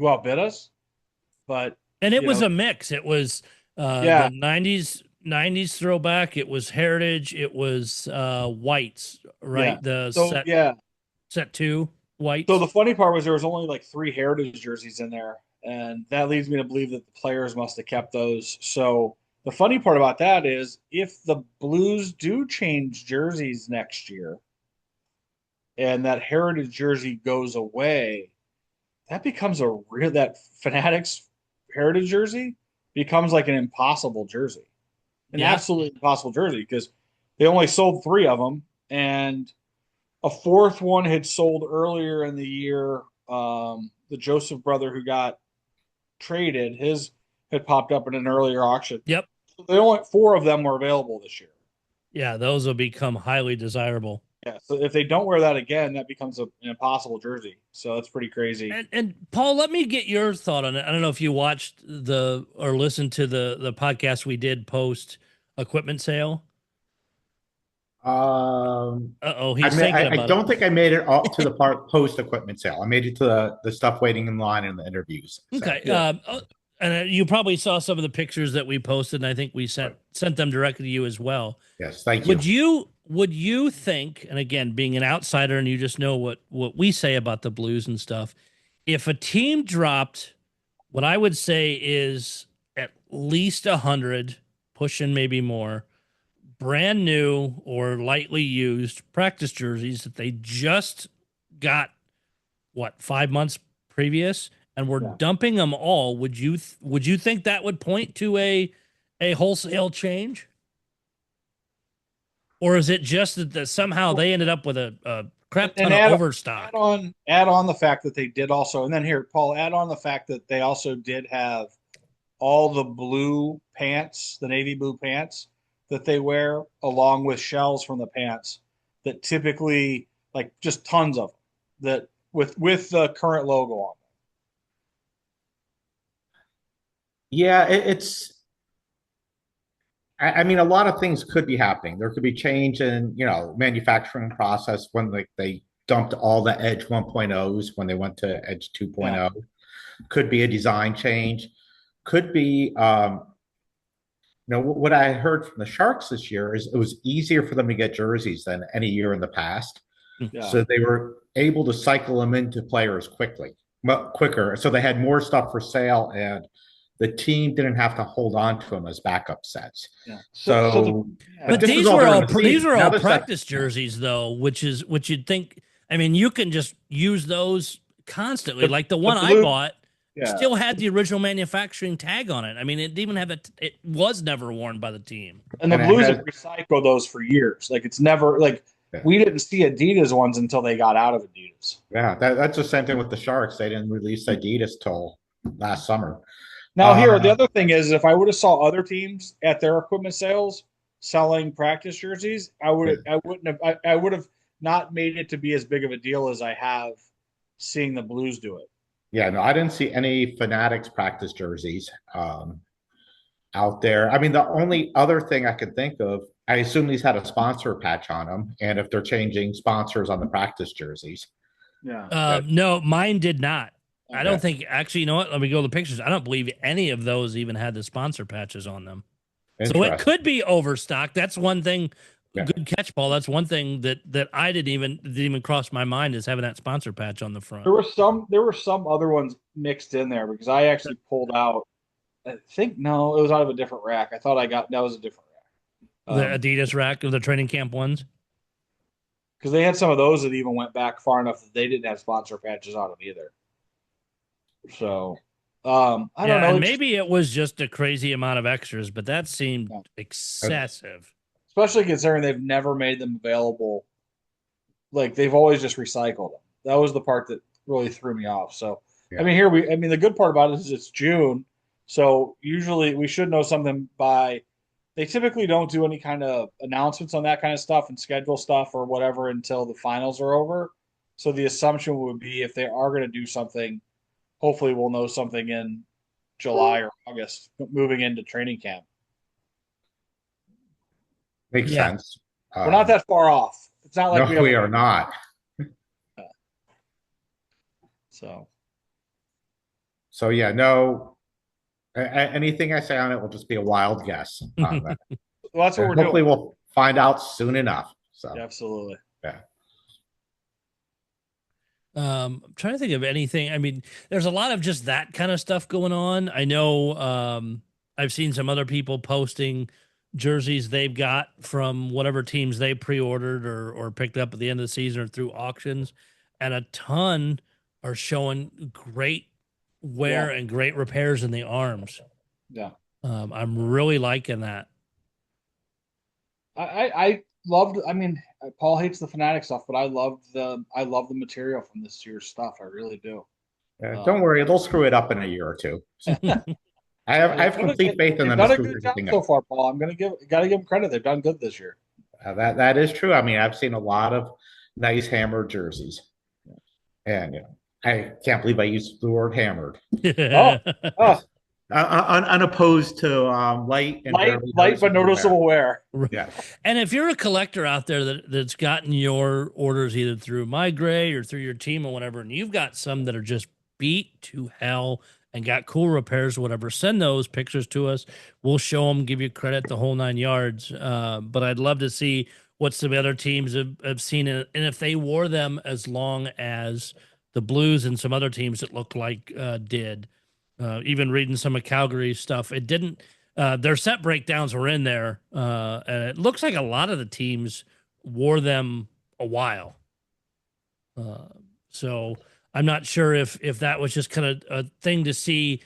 outbid us. But it was a mix. It was the 90s throwback. It was heritage. It was whites, right? Yeah. Set 2 whites. So the funny part was there was only like 3 heritage jerseys in there, and that leads me to believe that the players must have kept those. So the funny part about that is if the Blues do change jerseys next year and that heritage jersey goes away, that becomes that Fanatics heritage jersey becomes like an impossible jersey. An absolutely impossible jersey, because they only sold 3 of them, and a 4th one had sold earlier in the year. The Joseph brother who got traded, his had popped up in an earlier auction. Yep. So they only 4 of them were available this year. Yeah, those will become highly desirable. Yeah, so if they don't wear that again, that becomes an impossible jersey. So that's pretty crazy. And Paul, let me get your thought on it. I don't know if you watched or listened to the podcast we did post equipment sale. He's thinking about I don't think I made it up to the part post equipment sale. I made it to the stuff waiting in line in the interviews. So, okay. yeah. And you probably saw some of the pictures that we posted, and I think we sent them directly to you as well. Yes, thank you. Would you think, and again, being an outsider, and you just know what we say about the Blues and stuff, if a team dropped what I would say is at least 100, pushing maybe more, brand new or lightly used practice jerseys that they just got 5 months previous, and we're dumping them all, would you think that would point to a wholesale change? Or is it just that somehow they ended up with a crap ton of overstock? Add on the fact that they did also, and then here, Paul, add on the fact that they also did have all the blue pants, the navy blue pants that they wear, along with shells from the pants that typically, like, just tons of them, that with the current logo on them. Yeah, I mean, a lot of things could be happening. There could be change in, manufacturing process when they dumped all the Edge 1.0s when they went to Edge 2.0. Yeah. Could be a design change. Could be, what I heard from the Sharks this year is it was easier for them to get jerseys than any year in the past. Yeah. So they were able to cycle them into players quicker. So they had more stuff for sale, and the team didn't have to hold on to them as backup sets. Yeah. But these were all practice jerseys, though, which you'd think. I mean, you can just use those constantly. Like the one I bought still had the original manufacturing tag on it. I mean, it didn't even have it was never worn by the team. And the Blues have recycled those for years. Like it's never like We didn't see Adidas ones until they got out of Adidas. Yeah, that's the same thing with the Sharks. They didn't release Adidas till last summer. Now, here, the other thing is, if I would have saw other teams at their equipment sales selling practice jerseys, I would have not made it to be as big of a deal as I have seeing the Blues do it. Yeah, no, I didn't see any Fanatics practice jerseys out there. I mean, the only other thing I could think of, I assume these had a sponsor patch on them, and if they're changing sponsors on the practice jerseys. Yeah. No, mine did not. Okay. I don't think, actually, you know what? Let me go to the pictures. I don't believe any of those even had the sponsor patches on them. So it could be overstock. That's one thing. Yeah. Good catch, Paul. That's one thing that I didn't even cross my mind, is having that sponsor patch on the front. There were some other ones mixed in there because I actually pulled out. I think no, it was out of a different rack. I thought that was a different rack. The Adidas rack of the training camp ones. Because they had some of those that even went back far enough that they didn't have sponsor patches on them either. So I don't know. Maybe it was just a crazy amount of extras, but that seemed excessive. Especially considering they've never made them available. Like, they've always just recycled them. That was the part that really threw me off. So, yeah. The good part about it is it's June. So usually we should know something by, they typically don't do any kind of announcements on that kind of stuff and schedule stuff or whatever until the finals are over. So the assumption would be if they are going to do something, hopefully we'll know something in July or August moving into training camp. Makes sense. We're not that far off. It's not like we are not. So yeah, no. Anything I say on it will just be a wild guess. On that. Well, that's what we're hopefully doing. We'll find out soon enough. So absolutely. Yeah. I'm trying to think of anything. I mean, there's a lot of just that kind of stuff going on. I know I've seen some other people posting jerseys they've got from whatever teams they pre-ordered or picked up at the end of the season or through auctions, and a ton are showing great wear and great repairs in the arms. Yeah. I'm really liking that. I loved, Paul hates the Fanatic stuff, but I love the material from this year's stuff. I really do. Don't worry, they'll screw it up in a year or two. I have complete faith in them. They've done a good job so far, Paul. Gotta give them credit. They've done good this year. That is true. I mean, I've seen a lot of nice hammered jerseys, and I can't believe I used the word hammered. Unopposed to light but noticeable wear. Yeah. And if you're a collector out there that's gotten your orders either through My Gray or through your team or whatever, and you've got some that are just beat to hell and got cool repairs or whatever, send those pictures to us. We'll show them, give you credit, the whole 9 yards. But I'd love to see what some other teams have seen, and if they wore them as long as the Blues and some other teams that looked like did. Even reading some of Calgary's stuff, it didn't. Their set breakdowns were in there, and it looks like a lot of the teams wore them a while. So I'm not sure if that was just kind of a thing to see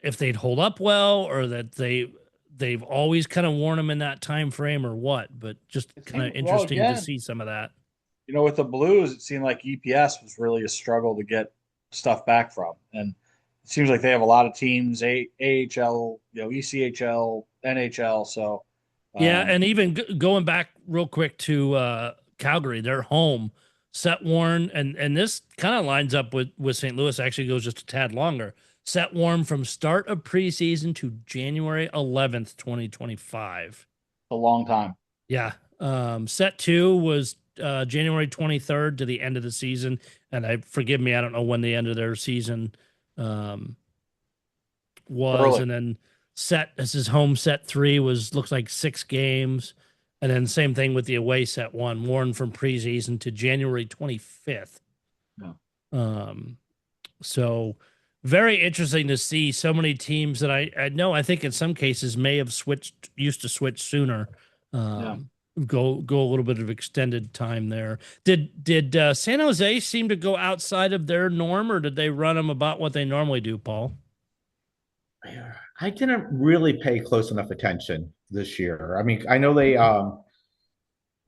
if they'd hold up well, or that they've always kind of worn them in that time frame, or what. But just kind of interesting to see some of that. With the Blues, it seemed like EPS was really a struggle to get stuff back from, and it seems like they have a lot of teams, AHL, ECHL, NHL. So, and even going back real quick to Calgary, their home set worn, and this kind of lines up with St. Louis. Actually, goes just a tad longer. Set worn from start of preseason to January 11th, 2025. A long time. Yeah. Set 2 was January 23rd to the end of the season, and forgive me, I don't know when the end of their season was. Early. And then this is home set 3 looks like 6 games, and then same thing with the away set 1, worn from preseason to January 25th. Yeah. So very interesting to see so many teams that I know, I think in some cases may have used to switch sooner. Go a little bit of extended time there. Did San Jose seem to go outside of their norm, or did they run them about what they normally do, Paul? I didn't really pay close enough attention this year. I mean, I know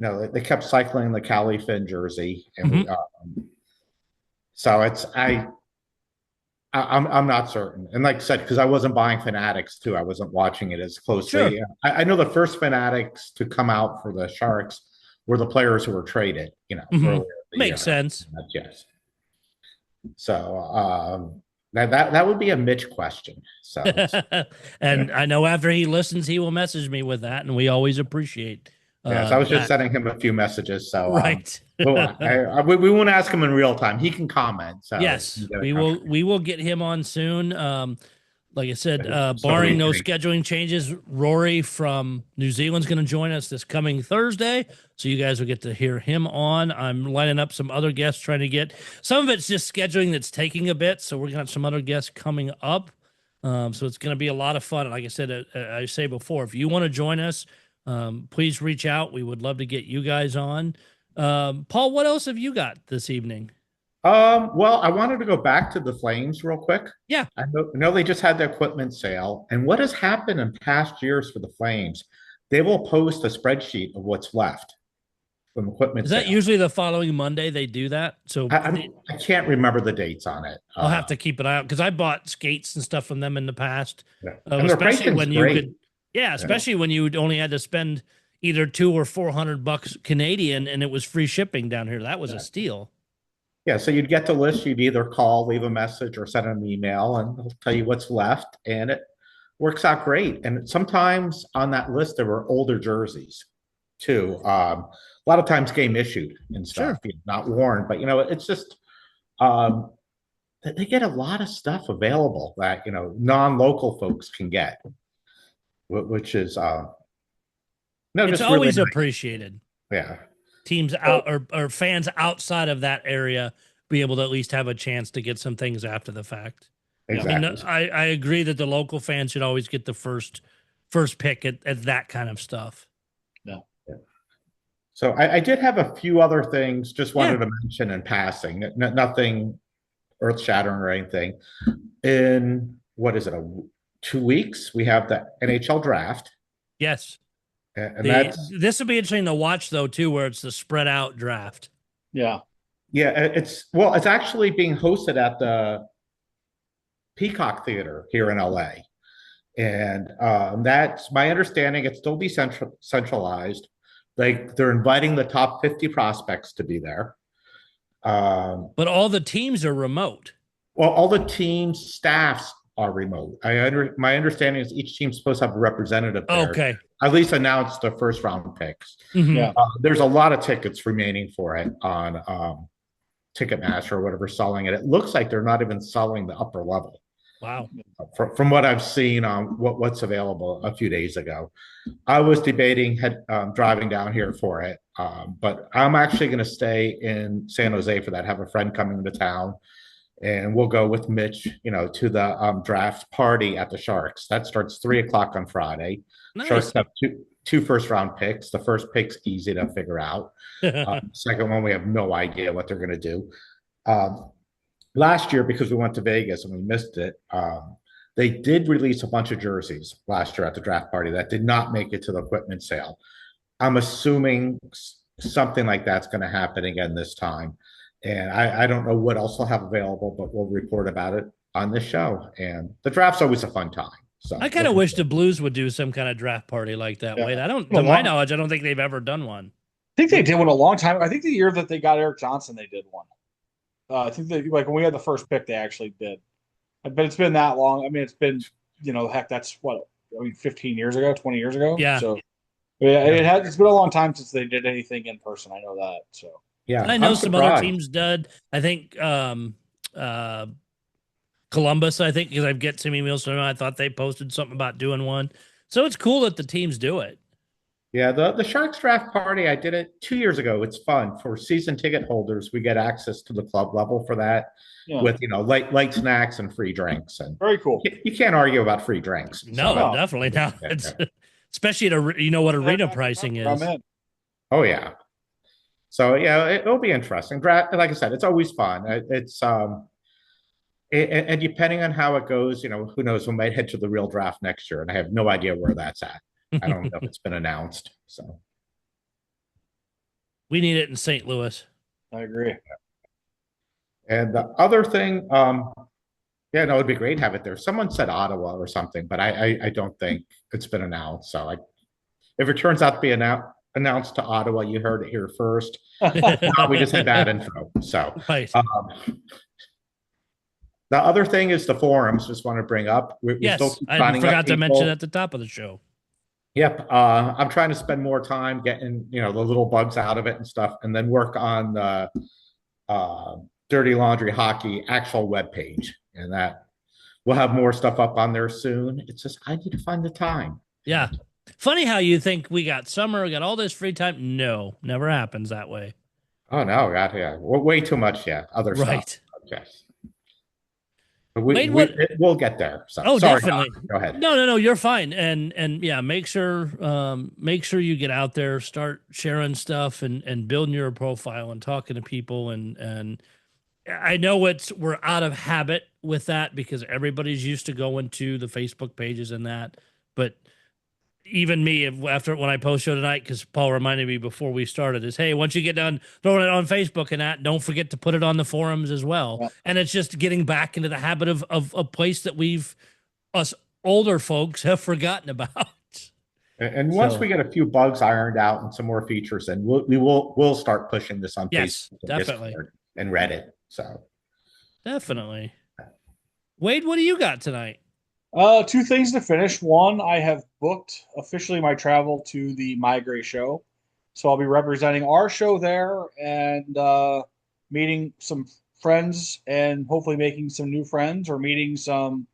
No, they kept cycling the Cali Finn jersey, and Mhm. so I'm not certain. And like I said, because I wasn't buying Fanatics too, I wasn't watching it as closely. Sure. I know the first Fanatics to come out for the Sharks were the players who were traded, Mhm. earlier in the Makes year. sense. Yes. So that would be a Mitch question. So And I know after he listens, he will message me with that, and we always appreciate. yes, I was just that. sending him a few messages. So Right. we won't ask him in real time. He can comment. So Yes, you get a we will. We will get him on soon. Like I said, barring no scheduling changes, Rory from New Zealand's going to join us this coming Thursday, so you guys will get to hear him on. I'm lining up some other guests, trying to get some of it's just scheduling that's taking a bit, so we're going to have some other guests coming up. So it's going to be a lot of fun. And like I said, I say before, if you want to join us, please reach out. We would love to get you guys on. Paul, what else have you got this evening? Well, I wanted to go back to the Flames real quick. Yeah. I know they just had the equipment sale, and what has happened in past years for the Flames, they will post a spreadsheet of what's left from equipment Is that sale. usually the following Monday they do that? So I can't remember the dates on it. I'll have to keep an eye out because I bought skates and stuff from them in the past. Yeah. And their Especially when pricing's you great. could, especially when you only had to spend either $200 or $400 Canadian, and it was free shipping down here. That was a steal. Yeah, so you'd get the list, you'd either call, leave a message, or send an email, and they'll tell you what's left, and it works out great. And sometimes on that list there were older jerseys too. A lot of times game issued and stuff, not worn, but it's just they get a lot of stuff available that non-local folks can get, which is it's just always really nice. appreciated. Yeah. Teams out or fans outside of that area be able to at least have a chance to get some things after the fact. Exactly. And I agree that the local fans should always get the first pick at that kind of stuff. No. Yeah. So I did have a few other things just wanted to mention in passing. Nothing earth shattering or anything. In what is it, 2 weeks, we have the NHL draft. Yes. And this will be interesting to watch though too, where it's the spread out draft. Yeah. Yeah, it's actually being hosted at the Peacock Theater here in LA. And that's my understanding. It's still decentralized. They're inviting the top 50 prospects to be there. But all the teams are remote. Well, all the team staffs are remote. My understanding is each team's supposed to have a representative there. Okay. At least announce the first round picks. Mm-hmm. Yeah. There's a lot of tickets remaining for it on Ticketmaster or whatever selling it. It looks like they're not even selling the upper level. Wow. From what I've seen on what's available a few days ago. I was debating driving down here for it, but I'm actually going to stay in San Jose for that. Have a friend coming to town, and we'll go with Mitch, to the draft party at the Sharks. That starts 3:00 on Friday. Nice. Sharks have two first round picks. The first pick's easy to figure out. Second one, we have no idea what they're going to do. Last year, because we went to Vegas and we missed it, they did release a bunch of jerseys last year at the draft party that did not make it to the equipment sale. I'm assuming something like that's going to happen again this time. And I don't know what else we'll have available, but we'll report about it on this show. And the draft's always a fun time. So I kind of wish the Blues would do some kind of draft party like that. Wade, to my knowledge, I don't think they've ever done one. I think they did one a long time. I think the year that they got Eric Johnson, they did one. I think when we had the first pick, they actually did. But it's been that long. I mean, it's been, heck, that's 15 years ago, 20 years ago. Yeah. So it's been a long time since they did anything in person. I know that. So yeah, and I know some other teams did. I think Columbus, because I get some emails from them. I thought they posted something about doing one. So it's cool that the teams do it. Yeah, the Sharks draft party, I did it 2 years ago. It's fun. For season ticket holders, we get access to the club level for that with, light snacks and free drinks. And very cool. You can't argue about free drinks. No, definitely not. It's, especially at arena pricing is. Oh, yeah. So, it'll be interesting. Draft, like I said, it's always fun. It's and depending on how it goes, who knows, we might head to the real draft next year, and I have no idea where that's at. I don't know if it's been announced. So, We need it in St. Louis. I agree. And the other thing, yeah, no, it'd be great to have it there. Someone said Ottawa or something, but I don't think it's been announced. So if it turns out to be announced to Ottawa, you heard it here first. No, we just had bad info. So Right. The other thing is the forums. Just want to bring up. We Yes, still keep I signing up forgot to mention people. at the top of the show. Yep. I'm trying to spend more time getting, the little bugs out of it and stuff, and then work on the Dirty Laundry Hockey actual web page, and that we'll have more stuff up on there soon. It's just I need to find the time. Yeah. Funny how you think we got summer, we got all this free time. No, never happens that way. Oh no, God, yeah, way too much. Yeah, other Right. stuff. Okay. But Wade, what- we'll get there. So, Oh, sorry, definitely. Doc. Go ahead. No, you're fine. And yeah, make sure you get out there, start sharing stuff and building your profile and talking to people and I know we're out of habit with that because everybody's used to going to the Facebook pages and that, but even me, after when I post show tonight, because Paul reminded me before we started, is hey, once you get done throwing it on Facebook and that, don't forget to put it on the forums as well. Yeah. And it's just getting back into the habit of a place that us older folks have forgotten about. And once we get a few bugs ironed out and some more features, then we'll start pushing this on Yes, Facebook, and definitely. Discord and Reddit. So Definitely. Wade, what do you got tonight? Two things to finish. One, I have booked officially my travel to the My Gray show. So I'll be representing our show there and meeting some friends and hopefully making some new friends or meeting some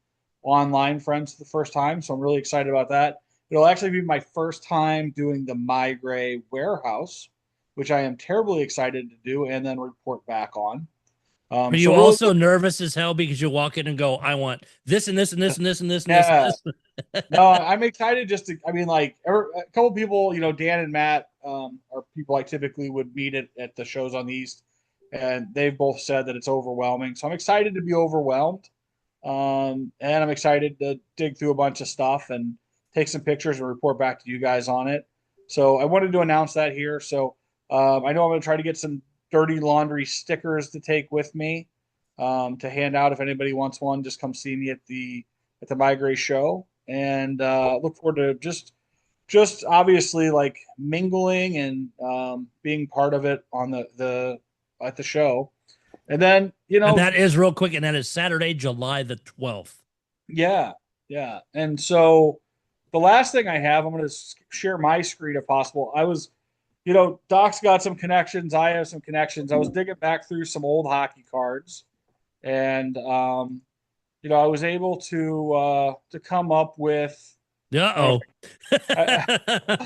online friends for the first time. So I'm really excited about that. It'll actually be my first time doing the My Gray warehouse, which I am terribly excited to do and then report back on. Are you so also nervous as hell because you walk in and go, I want this and this and this and this and this and Yeah. this? And this. No, I'm excited just to, I mean, like a couple people, Dan and Matt are people I typically would meet at the shows on the East, and they've both said that it's overwhelming. So I'm excited to be overwhelmed. And I'm excited to dig through a bunch of stuff and take some pictures and report back to you guys on it. So I wanted to announce that here. So I know I'm going to try to get some Dirty Laundry stickers to take with me to hand out if anybody wants one. Just come see me at the My Gray show, and look forward to just obviously like mingling and being part of it on the at the show. And then and that is real quick, and that is Saturday, July the 12th. Yeah. And so the last thing I have, I'm going to share my screen if possible. I was, Doc's got some connections. I have some connections. I was digging back through some old hockey cards, and I was able to come up with. Uh-oh. I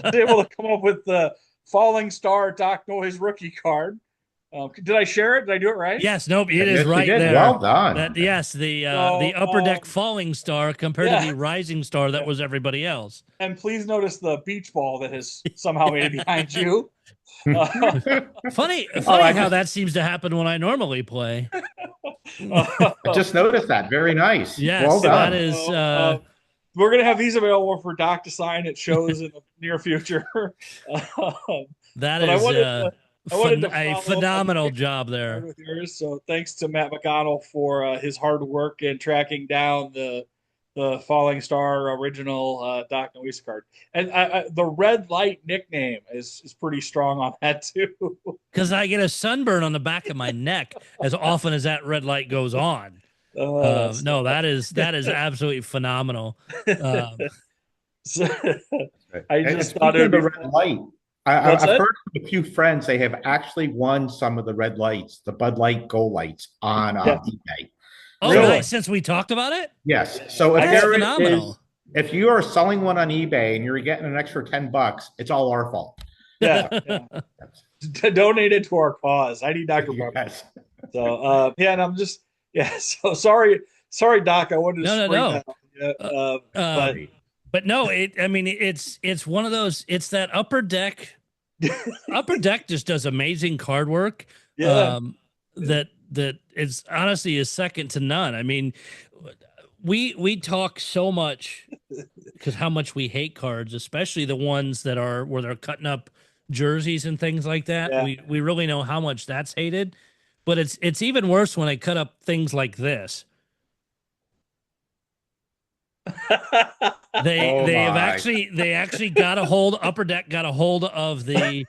was able to come up with the Falling Star DocNoyes rookie card. Did I share it? Did I do it right? Yes, nope, it Yes, is you right did. there. Well done. The upper deck falling star compared to the rising star that was everybody else. And please notice the beach ball that has somehow made it behind you. Funny I how that seems to happen when I normally play. I just noticed that. Very nice. Yes, well done. that is. We're going to have these available for Doc to sign at shows in the near future. That is a follow phenomenal job there. With yours. So thanks to Matt McConnell for his hard work in tracking down the Falling Star original DocNoyes card. And the red light nickname is pretty strong on that too. Because I get a sunburn on the back of my neck as often as that red light goes on. No, that is absolutely phenomenal. So, I And just thought speaking of it'd the be red light. I've What's that? heard from a few friends they have actually won some of the red lights, the Bud Light gold lights on Yeah. eBay. Oh, Really? nice. Since we talked about it? Yes. So if That's there phenomenal. is, if you are selling one on eBay and you're getting an extra $10, it's all our fault. yeah. Donate it to our cause. I need Dr. Barbara. Yes. So and I'm just so sorry, Doc. I wanted to spring No. that on you. But no, it's one of those. It's that upper deck. Upper deck just does amazing card work. Yeah. That is honestly is second to none. I mean, we talk so much because how much we hate cards, especially the ones that are where they're cutting up jerseys and things like that. Yeah. We really know how much that's hated, but it's even worse when they cut up things like this. They actually got a hold. Upper Deck got a hold of the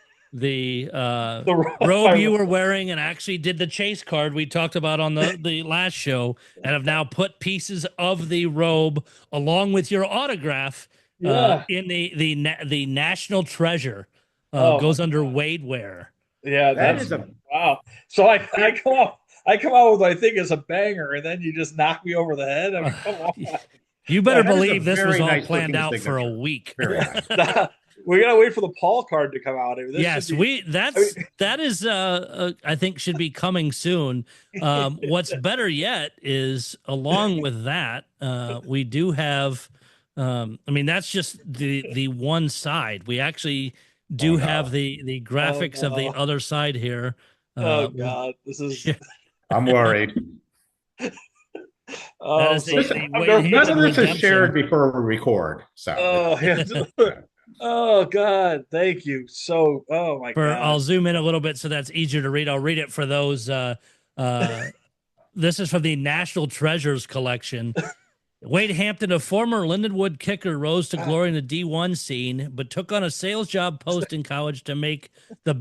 robe you were wearing and actually did the chase card we talked about on the last show, and have now put pieces of the robe along with your autograph in the national treasure. Goes under Wade Wear. Yeah, that's wow. So I come out with what I think is a banger, and then you just knock me over the head. I mean, come on. You better believe this was all planned out for a week. We gotta wait for the Paul card to come out. I mean, that is I think should be coming soon. What's better yet is, along with that, we do have I mean, that's just the one side. We actually do have the graphics of the other side here. God, this is I'm worried. None of this is shared before we record. So oh God, thank you. So my God. I'll zoom in a little bit so that's easier to read. I'll read it for those. This is from the National Treasures collection. Wade Hampton, a former Lindenwood kicker, rose to glory in the D1 scene, but took on a sales job post in college to make the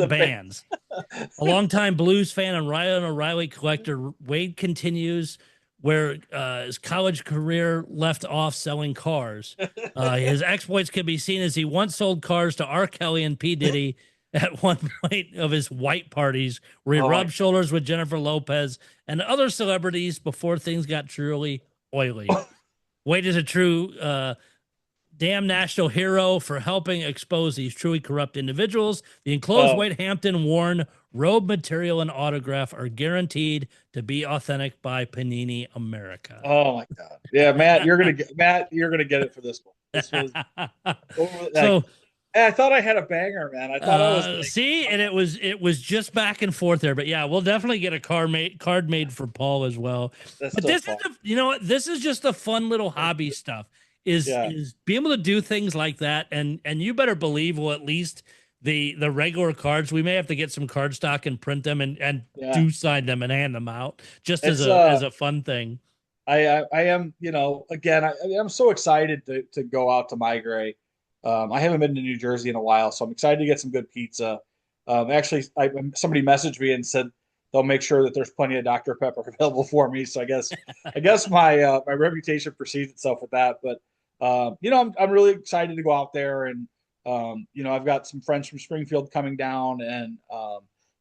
bands. A longtime blues fan and Ryan O'Reilly collector, Wade continues where his college career left off, selling cars. His exploits can be seen as he once sold cars to R. Kelly and P. Diddy at one point of his white parties, where he rubbed shoulders with Jennifer Lopez and other celebrities before things got truly oily. Wade is a true damn national hero for helping expose these truly corrupt individuals. The enclosed Wade Hampton worn robe material and autograph are guaranteed to be authentic by Panini America. Oh my God. Yeah, Matt, you're gonna get it for this one. This was so I thought I had a banger, man. I thought I was and it was just back and forth there, but yeah, we'll definitely get a card made for Paul as well. But this is this is just the fun little hobby stuff. Is being able to do things like that, and you better believe we'll at least the regular cards. We may have to get some card stock and print them and do sign them and hand them out just as a fun thing. I am, again, I'm so excited to go out to Migrate. I haven't been to New Jersey in a while, so I'm excited to get some good pizza. Actually, somebody messaged me and said they'll make sure that there's plenty of Dr. Pepper available for me. So I guess my reputation precedes itself with that. But I'm really excited to go out there, and I've got some friends from Springfield coming down, and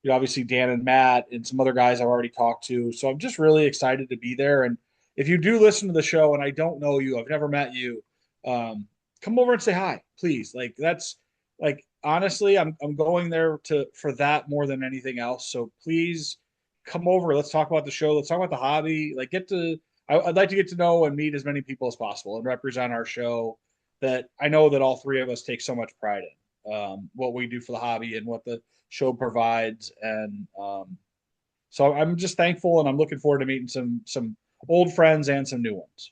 obviously Dan and Matt and some other guys I've already talked to. So I'm just really excited to be there. And if you do listen to the show and I don't know you, I've never met you, come over and say hi, please. Like, that's like, honestly, I'm going there for that more than anything else. So please come over. Let's talk about the show. Let's talk about the hobby. Like, I'd like to get to know and meet as many people as possible and represent our show that I know that all three of us take so much pride in, what we do for the hobby and what the show provides. And so I'm just thankful, and I'm looking forward to meeting some old friends and some new ones.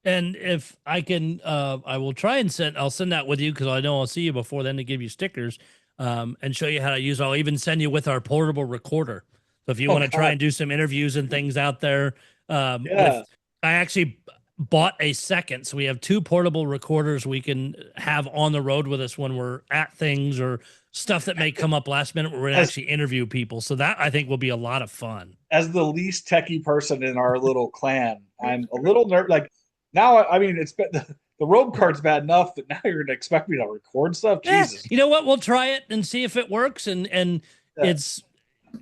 And if I can, I will try and I'll send that with you, because I know I'll see you before then to give you stickers and show you how to use it. I'll even send you with our portable recorder. So if you want to try and do some interviews and things out there, I actually bought a second. So we have two portable recorders we can have on the road with us when we're at things or stuff that may come up last minute where we actually interview people. So that, I think, will be a lot of fun. As the least techie person in our little clan, I'm a little nervous. Like, now, I mean, the robe card's bad enough, but now you're going to expect me to record stuff? Jesus. You know what? We'll try it and see if it works. And it's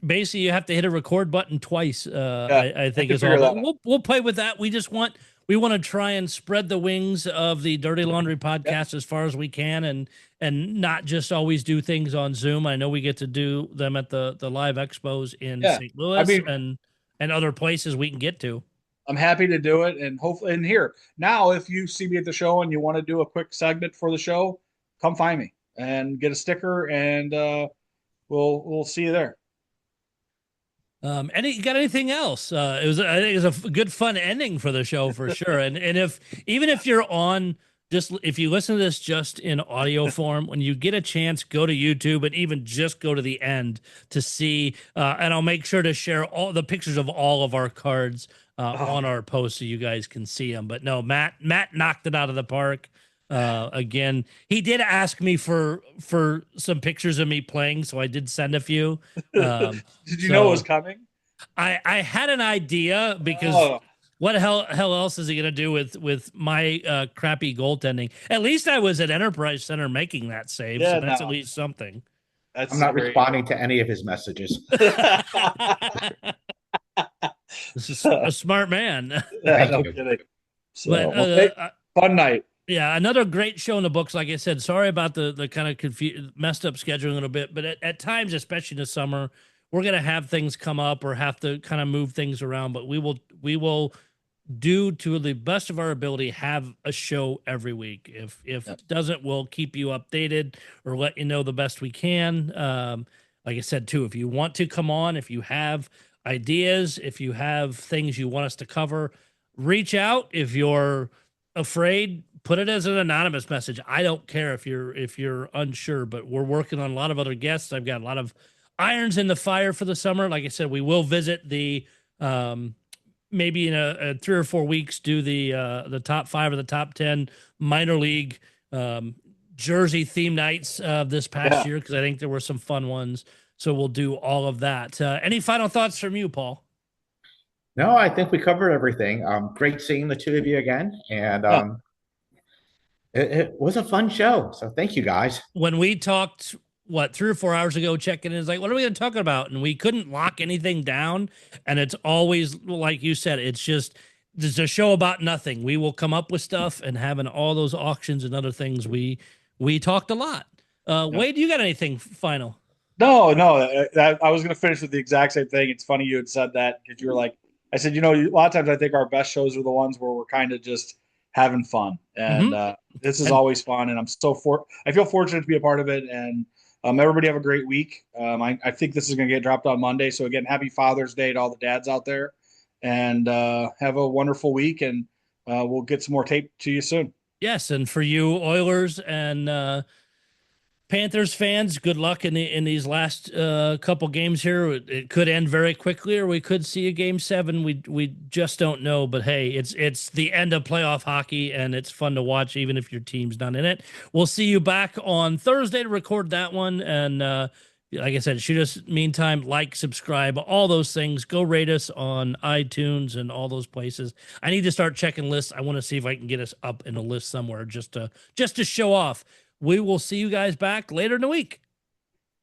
basically you have to hit a record button twice. I think is all. We'll play with that. We want to try and spread the wings of the Dirty Laundry podcast as far as we can, and not just always do things on Zoom. I know we get to do them at the live expos in St. Louis and other places we can get to. I'm happy to do it, and hopefully, and here now, if you see me at the show and you want to do a quick segment for the show, come find me and get a sticker, and we'll see you there. You got anything else? I think it was a good fun ending for the show for sure. And even if you're on just if you listen to this just in audio form, when you get a chance, go to YouTube and even just go to the end to see. And I'll make sure to share all the pictures of all of our cards on our post so you guys can see them. But no, Matt knocked it out of the park. Again, he did ask me for some pictures of me playing, so I did send a few. Did you know it was coming? I had an idea because what hell else is he gonna do with my crappy goaltending? At least I was at Enterprise Center making that save, so that's at least something. I'm not responding to any of his messages. This is a smart man. No kidding. So, fun night. Yeah, another great show in the books. Like I said, sorry about the kind of messed up scheduling a little bit, but at times, especially in the summer, we're gonna have things come up or have to kind of move things around. But we will do to the best of our ability have a show every week. If it doesn't, we'll keep you updated or let you know the best we can. Like I said too, if you want to come on, if you have ideas, if you have things you want us to cover, reach out. If you're afraid, put it as an anonymous message. I don't care if you're unsure, but we're working on a lot of other guests. I've got a lot of irons in the fire for the summer. Like I said, we will visit the maybe in a 3 or 4 weeks, do the top 5 or the top 10 minor league jersey theme nights this past year, because I think there were some fun ones. So we'll do all of that. Any final thoughts from you, Paul? No, I think we covered everything. Great seeing the two of you again, and it was a fun show. So thank you, guys. When we talked, 3 or 4 hours ago, checking in, is like, what are we going to talk about? And we couldn't lock anything down. And it's always, like you said, there's a show about nothing. We will come up with stuff, and having all those auctions and other things, we talked a lot. Wade, you got anything final? No. I was going to finish with the exact same thing. It's funny you had said that, because you were like, I said, a lot of times I think our best shows are the ones where we're kind of just having fun, and this is always fun. And I feel fortunate to be a part of it. And everybody have a great week. I think this is going to get dropped on Monday. So again, happy Father's Day to all the dads out there, and have a wonderful week. And we'll get some more tape to you soon. Yes, and for you Oilers and Panthers fans, good luck in these last couple games here. It could end very quickly, or we could see a game 7. We just don't know. But hey, it's the end of playoff hockey, and it's fun to watch, even if your team's not in it. We'll see you back on Thursday to record that one. And like I said, shoot us. Meantime, like, subscribe, all those things. Go rate us on iTunes and all those places. I need to start checking lists. I want to see if I can get us up in a list somewhere just to show off. We will see you guys back later in the week.